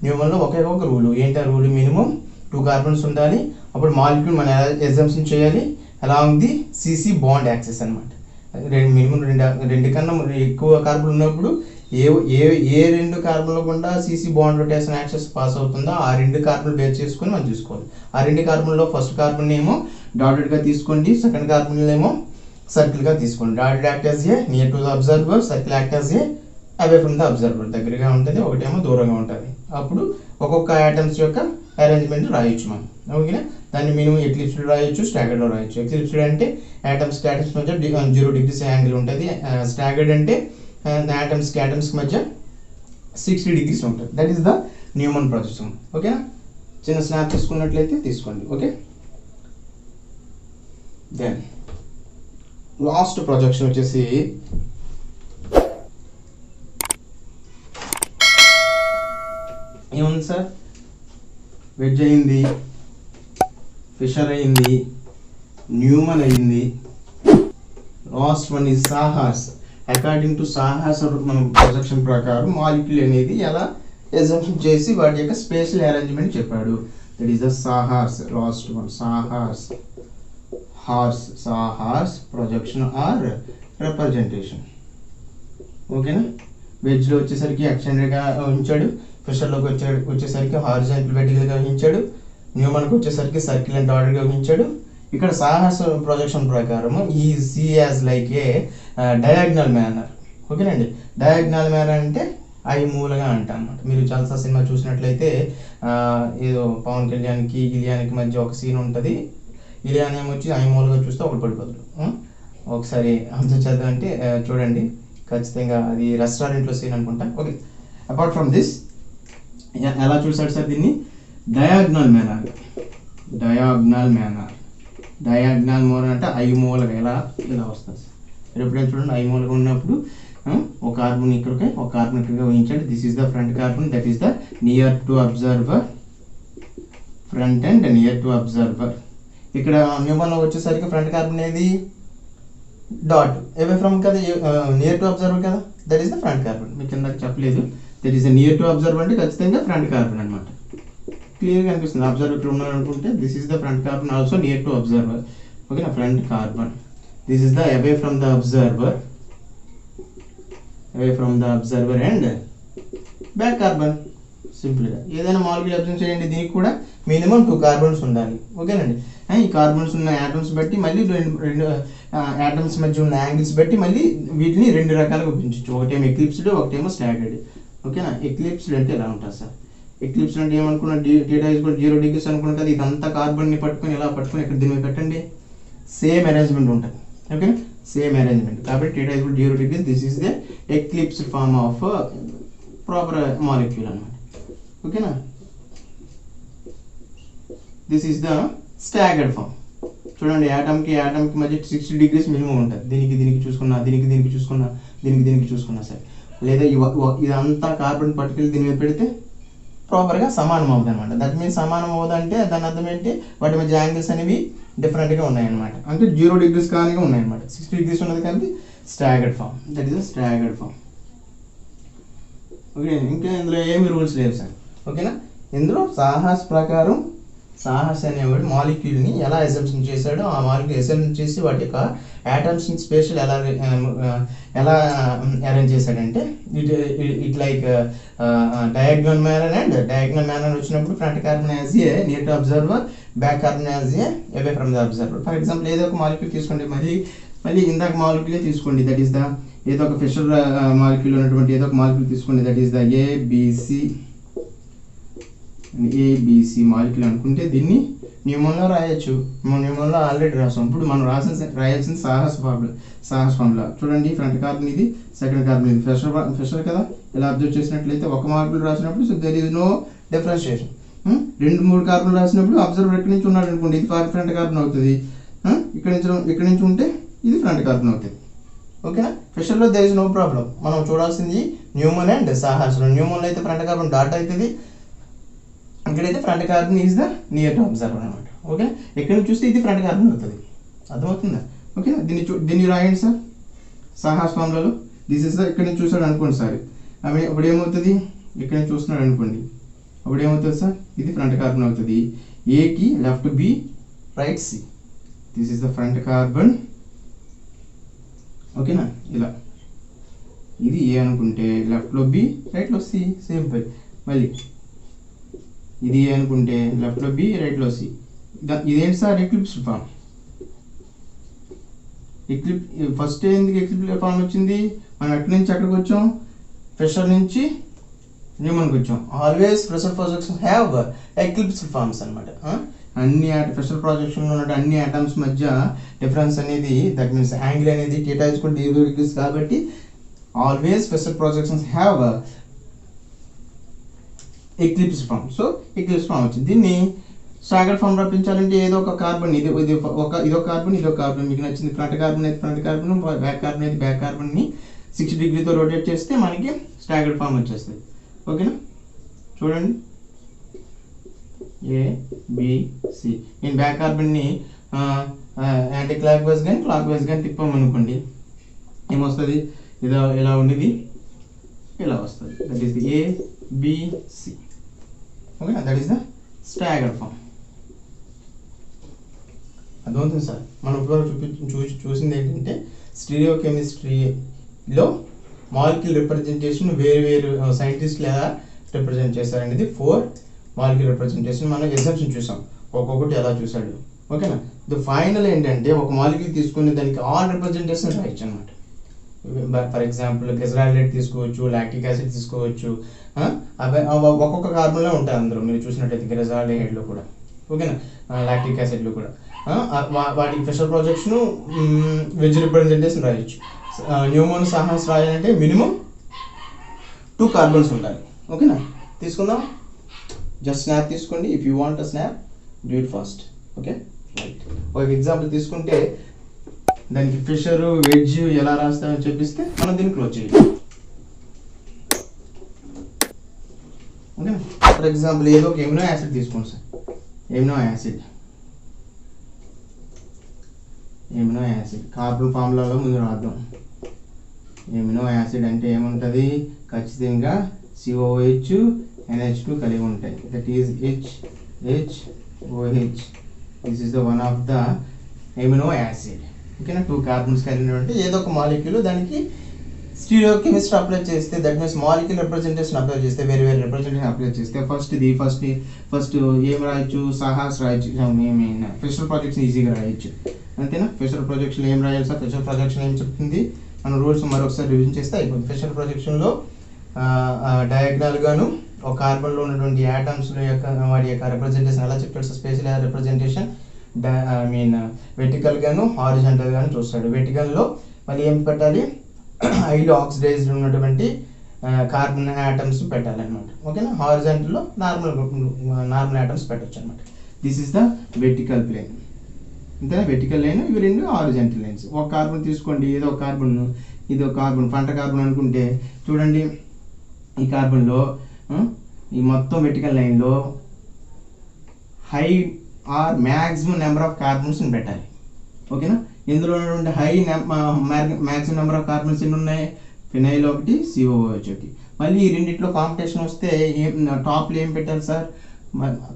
న్యూమన్లో ఒకే ఒక రూలు ఏంటి, ఆ రూల్ మినిమం 2 కార్బన్స్ ఉండాలి. అప్పుడు మాలిక్యూల్ మనం ఎలా ఎగ్జామ్షన్ చేయాలి, along the CC bond access అనమాట. మినిమం రెండు కన్నా ఎక్కువ కార్బన్ ఉన్నప్పుడు ఏ 2 కార్బన్ల గుండా CC bond rotation access pass అవుతుందో ఆ 2 కార్బన్లు బేర్ చేసుకొని మనం చూసుకోవాలి. ఆ 2 కార్బన్లో ఫస్ట్ కార్బన్ ఏమో డాటెడ్గా తీసుకోండి, సెకండ్ కార్బన్ ఏమో సర్కిల్గా తీసుకోండి. Dotted act as A near to the observer, circle act as A away from the observer, దగ్గరగా ఉంటుంది, ఒకటేమో దూరంగా ఉంటుంది. అప్పుడు ఒక్కొక్క ఐటమ్స్ యొక్క అరేంజ్మెంట్ రాయొచ్చు మనం. ఓకేనా, దాన్ని మినిమం ఎక్లిప్స్డ్ రాయొచ్చు, స్టాగర్డ్లో రాయొచ్చు. ఎక్లిప్స్డ్ అంటే యాటమ్స్ మధ్య 0 degrees యాంగిల్ ఉంటుంది. స్టాగర్డ్ అంటే యాటమ్స్ మధ్య 60 degrees ఉంటుంది. That is the Neumann projection. ఓకేనా, చిన్న స్నాప్ తీసుకున్నట్లయితే తీసుకోండి. ఓకే, దెన్ లాస్ట్ ప్రొజెక్షన్ వచ్చేసి ఏముంది సార్, వెజ్ అయింది, ఫిషర్ అయింది, న్యూమన్ అయింది, లాస్ట్ వన్ ఈజ్ సాహాస్. అకార్డింగ్ టు సాహాస్ మనం ప్రొజెక్షన్ ప్రకారం మాలిక్యూల్ అనేది ఎలా ఎగ్జాంపుల్ చేసి వాటి యొక్క స్పేషల్ అరేంజ్మెంట్ చెప్పాడు. That is the sawhorse, last one, sawhorse projection or representation. ఓకేనా. వెజ్లో వచ్చేసరికి ఎక్స్టెండెడ్గా ఉంచాడు, ఫిషర్లోకి వచ్చేసరికి హారిజాంటల్ వెర్టికల్గా ఊహించాడు, న్యూమన్కి వచ్చేసరికి సర్కిల్ అండ్ డాటెడ్గా ఊహించాడు. ఇక్కడ సాహస్ ప్రొజెక్షన్ ప్రకారము ఈ see as like a diagonal manner. ఓకేనండి. డయాగ్నల్ మేనర్ అంటే ఐ మూలగా అంట అన్నమాట. మీరు జల్సా సినిమా చూసినట్లయితే ఏదో పవన్ కళ్యాణ్కి ఇలియానికి మధ్య ఒక సీన్ ఉంటుంది. ఇలియాన్ ఏమొచ్చి ఐ మూలగా చూస్తే ఒకటి పడిపోతుంది. ఒకసారి అబ్జర్వ్ చేద్దాం అంటే చూడండి, ఖచ్చితంగా అది రెస్టారెంట్లో సీన్ అనుకుంటా. ఓకే. అపార్ట్ ఫ్రమ్ దిస్ ఎలా చూసాడు సార్ దీన్ని? డయాగ్నల్ మేనర్ అంటే ఐ మూలగా ఇలా వస్తుంది సార్. మీరు ఎప్పుడైనా చూడండి ఐ మూలగా ఉన్నప్పుడు ఒక కార్బన్ ఇక్కడికి ఒక కార్బన్ ఇక్కడికి ఊహించండి. This is the front carbon, that is the near to observer, front and near to observer. ఇక్కడ న్యూమన్లో వచ్చేసరికి ఫ్రంట్ కార్బన్ ఏది డాట్, అవే ఫ్రమ్ కదా, నియర్ టు అబ్జర్వర్ కదా, that is the front carbon. మీకు కిందకి చెప్పలేదు, that is the near to observer అంటే ఖచ్చితంగా ఫ్రంట్ కార్బన్ అనమాట. క్లియర్గా అనిపిస్తుంది. అబ్జర్వర్ ఇక్కడ ఉన్నాడు అనుకుంటే this is the front carbon, also near to observer. ఓకేనా, front carbon. This is the away from the observer, and back carbon. సింపుల్గా ఏదైనా మాలిక్యూల్ అబ్జర్వ్ చేయండి, దీనికి కూడా మినిమం 2 కార్బన్స్ ఉండాలి. ఓకేనండి. ఈ కార్బన్స్ ఉన్న యాటమ్స్ బట్టి మళ్ళీ రెండు యాటమ్స్ మధ్య ఉన్న యాంగిల్స్ బట్టి మళ్ళీ వీటిని 2 రకాలుగా ఉపయోగించవచ్చు. ఒకటేమో ఎక్లిప్స్డ్, ఒకటేమో స్టాగర్డ్. ఓకేనా. ఎక్లిప్స్డ్ అంటే ఎలా ఉంటుంది సార్? ఎక్లిప్స్డ్ అంటే ఏమనుకున్నా, డేటా ఈజ్ కూడా 0 degrees అనుకున్నా కదా, ఇదంతా కార్బన్ని పట్టుకొని ఇలా పట్టుకొని ఇక్కడ దీని మీద పెట్టండి, సేమ్ అరేంజ్మెంట్ ఉంటుంది. ఓకేనా, సేమ్ అరేంజ్మెంట్. కాబట్టి డేటా ఈజ్ కూడా 0 degrees. This is the eclipsed form of proper molecule అన్నమాట. ఓకేనా. This is the staggered form. చూడండి, యాటమ్కి మధ్య 60 degrees మినిమం ఉంటుంది. దీనికి చూసుకున్నా, దీనికి చూసుకున్నా సరే, లేదా ఇదంతా కార్బన్ పట్టుకెళ్ళి దీని మీద పెడితే ప్రాపర్గా సమానం అవుతుంది అనమాట. దట్ మీన్స్ సమానం అవుదంటే దాని అర్థం ఏంటి, వాటి మధ్య యాంగిల్స్ అనేవి డిఫరెంట్గా ఉన్నాయన్నమాట. అంటే 0 degrees కానీ ఉన్నాయన్నమాట. 60 degrees ఉన్నది కానీ staggered form, that is staggered form. Okay. ఇంకా ఇందులో ఏమి రూల్స్ లేవు సార్. ఓకేనా. ఇందులో సాహస్ అనేవాడు మాలిక్యూల్ని ఎలా అసెంప్షన్ చేశాడో, ఆ మాలిక్యూల్ అసెంప్షన్ చేసి వాటి యొక్క యాటమ్స్ని స్పేషల్ ఎలా అరేంజ్ చేశాడంటే ఇట్ లైక్ డయాగ్నల్ మేనర్ వచ్చినప్పుడు front carbon as a near to observer, back carbon as a away from the observer. For example ఏదో ఒక మాలిక్యూల్ తీసుకోండి, మళ్ళీ ఇందాక మాలిక్యూలే తీసుకోండి, దట్ ఈస్ ద ఏదో ఒక ఫిషర్ మాలిక్యూల్ ఉన్నటువంటి ఏదో ఒక మాలిక్యూల్ తీసుకోండి, that is the ABC molecule అనుకుంటే దీన్ని న్యూమన్లో రాయొచ్చు. న్యూమన్లో ఆల్రెడీ రాసాం. ఇప్పుడు మనం రాయాల్సిన సాహస్ ఫార్ములా చూడండి. ఫ్రంట్ కార్బన్ ఇది, సెకండ్ కార్బన్ ఇది. ఫిషర్ కదా, ఇలా అబ్జర్వ్ చేసినట్లయితే ఒక మాలిక్యూల్ రాసినప్పుడు so there is no differentiation. 2-3 carbon రాసినప్పుడు అబ్జర్వర్ ఎక్కడి నుంచి ఉన్నాడు అనుకోండి, ఇది ఫ్రంట్ కార్బన్ అవుతుంది. ఇక్కడ నుంచి ఉంటే ఇది ఫ్రంట్ కార్బన్ అవుతుంది. ఓకేనా. ఫిషర్లో దెర్ ఈజ్ నో ప్రాబ్లం. మనం చూడాల్సింది న్యూమన్ అండ్ సాహస్లో. న్యూమన్లో అయితే ఫ్రంట్ కార్బన్ డాట్ అవుతుంది, ఇక్కడైతే front carbon is the near to observer అనమాట. ఓకే. ఎక్కడి నుంచి చూస్తే ఇది ఫ్రంట్ కార్బన్ అవుతుంది. అర్థమవుతుందా? ఓకేనా. దీన్ని రాయండి సార్ సాహస్ ఫార్ములాలో. దిస్ ఇస్ ద ఇక్కడ నుంచి చూసాడు అనుకోండి సార్, అప్పుడు ఏమవుతుంది, ఇక్కడ నుంచి చూస్తున్నాడు అనుకోండి, అప్పుడు ఏమవుతుంది సార్, ఇది ఫ్రంట్ కార్బన్ అవుతుంది. ఏకి left B, right C. This is the front carbon. ఓకేనా. ఇలా ఇది ఏ అనుకుంటే లెఫ్ట్లో బి, రైట్లో సి. సింపుల్. మళ్ళీ ఇది ఏ అనుకుంటే లెఫ్ట్లో బి, రైట్లో సి. ఇదేంటి సార్, ఎక్లిప్స్డ్ ఫామ్. ఫస్ట్ ఎందుకు ఎక్లిప్స్డ్ ఫామ్ వచ్చింది? మనం ఎక్కడి నుంచి ఎక్కడికి వచ్చాం, ఫిషర్ నుంచి న్యూమన్కి వచ్చాం. Always Fischer projection have eclipsed forms అనమాట. అన్ని ప్రెషర్ ప్రొజెక్షన్లో ఉన్న అన్ని ఆటమ్స్ మధ్య డిఫరెన్స్ అనేది, దట్ మీన్స్ యాంగిల్ అనేది θ ఈజ్ ఈక్వల్ టు 0 degrees కాబట్టి always Fischer projections have eclipse form. So eclipse form వచ్చింది. దీన్ని స్టాగర్డ్ ఫామ్ రప్పించాలంటే ఏదో ఒక కార్బన్, ఇదొక కార్బన్ మీకు నచ్చింది. ఫ్రంట్ కార్బన్ అయితే ఫ్రంట్ కార్బన్, బ్యాక్ కార్బన్ అయితే బ్యాక్ కార్బన్ని 60 degreesతో రొటేట్ చేస్తే మనకి స్టాగర్డ్ ఫామ్ వచ్చేస్తుంది. ఓకేనా. చూడండి, ఏబిసి. నేను బ్యాక్ కార్బన్ని యాంటీ క్లాక్ వైజ్ కానీ తిప్పామనుకోండి, ఏమొస్తుంది, ఇలా ఉండేది ఇలా వస్తుంది. That is the BC. Okay, that is the staggered form. అర్థమవుతుంది సార్. మనం ఇప్పుడు చూసింది ఏంటంటే స్టీరియోకెమిస్ట్రీలో మాలిక్యూల్ రిప్రజెంటేషన్ వేరు సైంటిస్టులు ఎలా రిప్రజెంట్ చేశారనేది 4 మాలిక్యూల్ రిప్రజెంటేషన్ మనం ఎగ్జామ్షన్ చూసాం, ఒక్కొక్కటి ఎలా చూసాడు. ఓకేనా. ది ఫైనల్ ఏంటంటే ఒక మాలిక్యూల్ తీసుకుని దానికి ఆల్ రిప్రజెంటేషన్ రాయొచ్చు అనమాట. ఫర్ ఎగ్జాంపుల్ గ్లిజరాల్డేట్ తీసుకోవచ్చు, లాక్టిక్ యాసిడ్ తీసుకోవచ్చు. అవి ఒక్కొక్క కార్బన్లో ఉంటాయి అందులో మీరు చూసినట్టయితే గ్లిజరాల్డేట్లో కూడా. ఓకేనా, లాక్టిక్ యాసిడ్లో కూడా వాటికి ఫిషర్ ప్రొజెక్షన్ వెజ్ రిప్రజెంటేషన్ రాయొచ్చు. న్యూమోన్ సహాస్ రాయాలంటే మినిమం 2 కార్బన్స్ ఉండాలి. ఓకేనా, తీసుకుందాం. జస్ట్ స్నాప్ తీసుకోండి. If you want a snap do it fast. Okay, right. ఒక ఎగ్జాంపుల్ తీసుకుంటే దానికి ఫిషర్ వెజ్ ఎలా రాస్తామని చెప్పిస్తే మనం దీన్ని క్లోజ్ చేయాలి. ఓకేనా. ఫర్ ఎగ్జాంపుల్ ఏదో ఒక ఎమినో యాసిడ్ తీసుకోండి సార్. ఎమినో యాసిడ్ కార్బన్ ఫార్ములాలో ముందు రాద్దాం. ఎమినో యాసిడ్ అంటే ఏముంటుంది, ఖచ్చితంగా COOH NH2 కలిగి ఉంటాయి. That is HOH. This is the one of the amino acid. ఓకేనా, 2 కార్బన్స్ కలిగినటువంటి ఏదో ఒక మాలిక్యూల్ దానికి స్టీరియోకెమిస్ట్రీ అప్లై చేస్తే, that means molecule representation apply చేస్తే, వేరే రిప్రజెంటేషన్ అప్లై చేస్తే ఫస్ట్ ఏం రాయొచ్చు, సహాస్ రాయొచ్చు. ఫిషర్ ప్రొజెక్షన్ ఈజీగా రాయొచ్చు. అంతేనా. ఫిషర్ ప్రొజెక్షన్ ఏం రాయాలి సార్, ఫిషర్ ప్రొజెక్షన్ ఏం చెప్తుంది, మన రూల్స్ మరొకసారి రివిజన్ చేస్తే అయిపోతుంది. ఫిషర్ ప్రొజెక్షన్లో డయాగ్నల్గాను ఒక కార్బన్లో ఉన్నటువంటి యాటమ్స్ యొక్క వాటి యొక్క రిప్రజెంటేషన్ ఎలా చెప్తాడు సార్, స్పేషల్ రిప్రజెంటేషన్ వెర్టికల్గాను హారిజాంటల్గాను చూస్తాడు. వెర్టికల్లో మళ్ళీ ఏం పెట్టాలి, హైలీ ఆక్సిడైజ్డ్ ఉన్నటువంటి కార్బన్ యాటమ్స్ పెట్టాలి అనమాట. ఓకేనా. హారిజాంటల్లో నార్మల్ యాటమ్స్ పెట్టచ్చు అనమాట. This is the vertical plane. అంతేనా, వెర్టికల్ లైన్. ఇవి 2 హారిజాంటల్ లైన్స్. ఒక కార్బన్ తీసుకోండి, ఏదో ఒక కార్బన్, ఇది ఒక కార్బన్, పంట కార్బన్ అనుకుంటే చూడండి, ఈ కార్బన్లో ఈ మొత్తం వెర్టికల్ లైన్లో high or maximum number of carbons పెట్టాలి. ఓకేనా. ఇందులో ఉన్నటువంటి మ్యాక్సిమం నెంబర్ ఆఫ్ కార్బన్స్ ఎన్ని ఉన్నాయి, ఫినైల్ ఒకటి, COOH ఒకటి. మళ్ళీ ఈ రెండిట్లో కాంపిటీషన్ వస్తే టాప్లో ఏం పెట్టాలి సార్,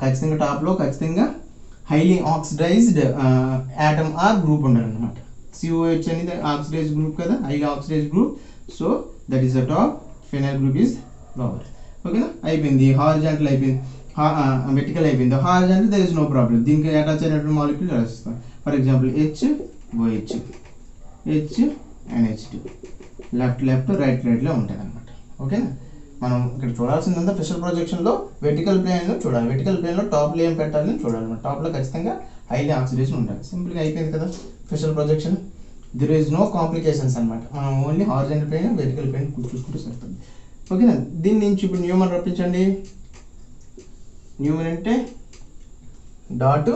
ఖచ్చితంగా టాప్లో highly oxidised atom or group ఉండాలన్నమాట. COH అనేది ఆక్సిడైజ్ గ్రూప్ కదా, highly oxidise group. So that is the top, phenyl group is lower. ఓకేనా, అయిపోయింది. హారిజాంటల్ అయిపోయింది, వెర్టికల్ అయిపోయింది. Horizontal there is no problem. దీనికి అటాచ్ అయినటువంటి మాలిక్యూల్ రాస్తాం. For example HOH, NH2, left రైట్లో ఉంటుంది అనమాట. ఓకేనా. మనం ఇక్కడ చూడాల్సిందంతా ఫిషర్ ప్రొజెక్షన్లో వెర్టికల్ ప్లేన్లో చూడాలి. వెర్టికల్ ప్లేన్లో టాప్లో ఏం పెట్టాలని చూడాలి. టాప్లో ఖచ్చితంగా హైలీ ఆక్సిడేషన్ ఉండాలి. సింపుల్గా అయిపోయింది కదా Fischer projection. There is no complications అనమాట. మనం only horizontal plane, vertical plane చూసుకుంటే సరిపోతుంది. ఓకేనా. దీని నుంచి ఇప్పుడు న్యూమన్ రప్పించండి. న్యూమన్ అంటే dot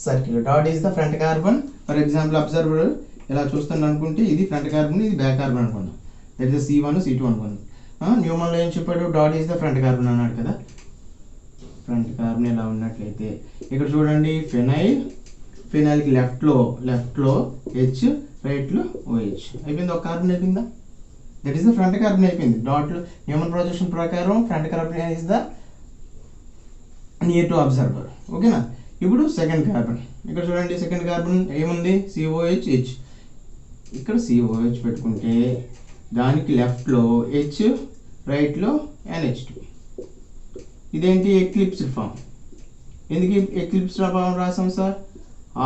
circle. Dot is the front carbon. For example observer ఇలా చూస్తాను అనుకుంటే ఇది ఫ్రంట్ కార్బన్, ఇది బ్యాక్ కార్బన్ అనుకున్నాం. దట్ ఈస్ C1 C2 అనుకున్నాం. న్యూమన్లో ఏం చెప్పాడు, dot is the front carbon అన్నాడు కదా. ఫ్రంట్ కార్బన్ ఇలా ఉన్నట్లయితే ఇక్కడ చూడండి, ఫినైల్కి లెఫ్ట్లో H, రైట్లో OH. అయిపోయింది, ఒక కార్బన్ అయిపోయిందా. That is the front carbon అయిపోయింది. డాట్లో న్యూమన్ ప్రొజెక్షన్ ప్రకారం front carbon is the near to observer. ఓకేనా. ఇప్పుడు సెకండ్ కార్బన్, ఇక్కడ చూడండి, సెకండ్ కార్బన్ ఏముంది, COH H. ఇక్కడ COH పెట్టుకుంటే దానికి లెఫ్ట్లో H, రైట్లో NH2. ఇదేంటి, ఎక్లిప్స్డ్ ఫామ్. ఎందుకు ఎక్లిప్స్డ్ ఫామ్ రాసాం sir,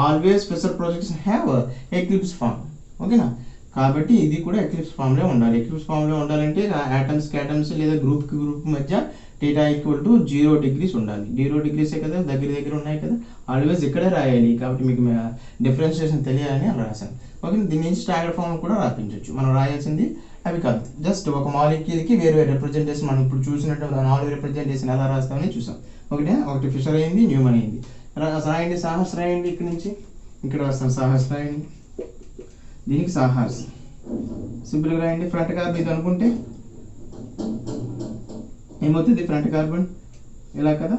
always Fischer projection have eclipse form. ఓకేనా. కాబట్టి ఇది కూడా ఎక్లిప్స్ ఫామ్లో ఉండాలి. ఎక్లిప్స్ ఫామ్లో ఉండాలంటే యాటమ్స్ లేదా గ్రూప్ మధ్య θ = 0 degrees ఉండాలి. 0 degrees కదా, దగ్గర ఉన్నాయి కదా, ఆల్వేస్ ఇక్కడే రాయాలి. కాబట్టి మీకు డిఫరెన్షియేషన్ తెలియాలని అలా రాశాను. ఓకే. దీని నుంచి స్టాండర్డ్ ఫామ్ కూడా రాపించవచ్చు. మనం రాయాల్సింది అవి కాదు, జస్ట్ ఒక మాలిక్యూల్కి వేరే రిప్రజెంటేషన్. మనం ఇప్పుడు చూసినట్టు 4 రిప్రజెంటేషన్ ఎలా రాస్తామని చూసాం. ఒకటి ఫిషర్ అయింది, న్యూమన్ అయింది. రాయండి, సాహస్ రాయండి. ఇక్కడ నుంచి ఇక్కడ వస్తాం, సాహస్ రాయండి. దీనికి సాహస్ సింపుల్గా రాయండి. ఫ్రంట్ కార్బన్ ఇది అనుకుంటే ఏమవుతుంది, ఫ్రంట్ కార్బన్ ఇలా కదా,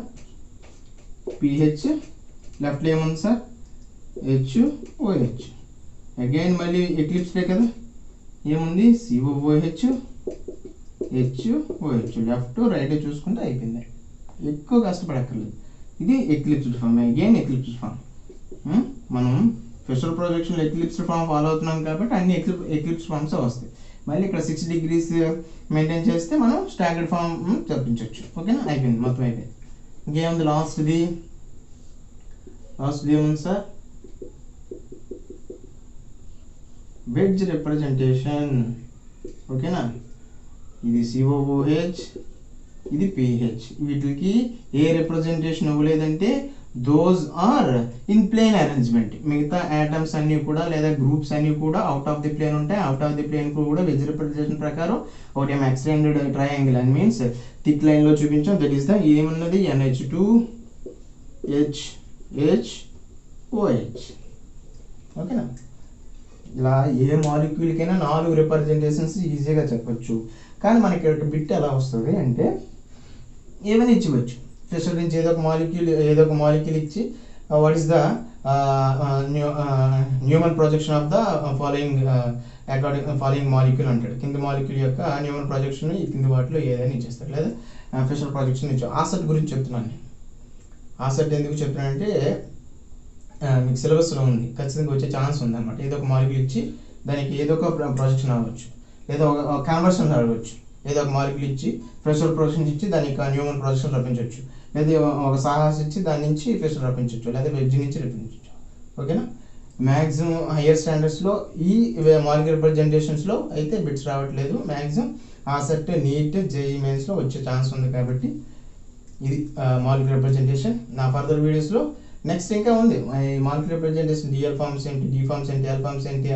PH, లెఫ్ట్లో ఏముంది సార్, HOH. అగైన్ మళ్ళీ ఎక్లిప్స్డే కదా, ఏముంది, COOH, HOH లెఫ్ట్ రైట్ చూసుకుంటే అయిపోయింది, ఎక్కువ కష్టపడక్కర్లేదు. ఇది eclipsed form, again eclipsed form. మనం ఫిషర్ ప్రొజెక్షన్లో ఎక్లిప్స్డ్ ఫామ్ ఫాలో అవుతున్నాం కాబట్టి అన్ని ఎక్లిప్స్ ఫామ్స్ వస్తాయి. మళ్ళీ ఇక్కడ 6 degrees మెయింటైన్ చేస్తే మనం స్టాండర్డ్ ఫామ్ చెప్పించవచ్చు. ఓకేనా, అయిపోయింది, మొత్తం అయిపోయింది. ఇంకేముంది లాస్ట్ది ఏముంది సార్, వెడ్జ్ రిప్రజెంటేషన్. ఓకేనా, ఇది COOH, ఇది PH. వీటికి ఏ రిప్రజెంటేషన్ ఇవ్వలేదంటే those are in plane arrangement. మిగతా యాటమ్స్ అన్నీ కూడా లేదా గ్రూప్స్ అన్నీ కూడా అవుట్ ఆఫ్ ది ప్లేన్ ఉంటాయి. అవుట్ ఆఫ్ ది ప్లేన్ కూడా వెజ్ రిప్రజెంటేషన్ ప్రకారం ఒకటి ఎక్స్టెండెడ్ ట్రయాంగిల్ అని మీన్స్ థిక్ లైన్లో చూపించాం. దట్ ఈస్ ద ఏమున్నది NH2 HOH. ఓకేనా, ఇలా ఏ మాలిక్యూల్కైనా 4 రిప్రజెంటేషన్స్ ఈజీగా చెప్పొచ్చు. కానీ మనకి ఒక బిట్ ఎలా వస్తుంది అంటే ఏమైనా ఇచ్చివచ్చు. ఫిషర్ నుంచి ఏదో ఒక మాలిక్యూల్ ఇచ్చి what is the Neumann projection of the following molecule అంటాడు. కింది మాలిక్యూల్ యొక్క న్యూమన్ ప్రొజెక్షన్ ఈ కింది వాటిలో ఏదైనా ఇచ్చేస్తాడు. లేదా ఫిషర్ ప్రొజెక్షన్ ఇచ్చి ఆ సెట్ గురించి చెప్తున్నాను నేను. ఆ సెట్ ఎందుకు చెప్తున్నానంటే మీకు సిలబస్లో ఉంది, ఖచ్చితంగా వచ్చే ఛాన్స్ ఉంది అనమాట. ఏదో ఒక మాలిక్యూల్ ఇచ్చి దానికి ఏదో ఒక ప్రొజెక్షన్ అవ్వచ్చు, లేదా ఒక కన్వర్షన్ అవ్వచ్చు. ఏదో ఒక మాలిక్యూల్ ఇచ్చి ఫిషర్ ప్రొజెక్షన్ ఇచ్చి దానికి న్యూమన్ ప్రొజెక్షన్ రప్పించవచ్చు, లేదా ఒక సాహస్ ఇచ్చి దాని నుంచి ఫిషర్ రప్పించవచ్చు, లేదా వెజ్ నుంచి రప్పించవచ్చు. ఓకేనా, మ్యాక్సిమం హయ్యర్ స్టాండర్డ్స్లో ఈ మాలిక్యూల్ రిప్రజెంటేషన్స్లో అయితే బిట్స్ రావట్లేదు. మ్యాక్సిమం ఆ సెట్ నీట్ JEE మెయిన్స్లో వచ్చే ఛాన్స్ ఉంది. కాబట్టి ఇది మాలిక్యూల్ రిప్రజెంటేషన్. నా ఫర్దర్ వీడియోస్లో నెక్స్ట్ ఇంకా ఉంది మాలిక్యూల్ రిప్రజెంటేషన్, DL ఫార్మ్స్ ఏంటి, D ఫార్మ్స్ ఏంటి, L ఫార్మ్స్ ఏంటి,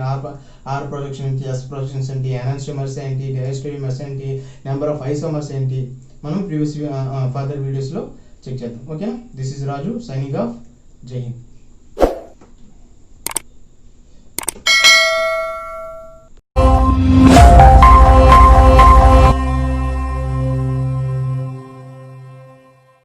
R ప్రొజెక్షన్ ఏంటి, S ప్రొజెక్షన్స్ ఏంటి, ఎనాన్స్టోమర్స్ ఏంటి, డైస్టోమర్స్ ఏంటి, నెంబర్ ఆఫ్ ఐసోమర్స్ ఏంటి, మనం ప్రీవియస్ ఫర్దర్ వీడియోస్లో చెక్ చేద్దాం. ఓకేనా, this is Raju signing off. జై హింద్.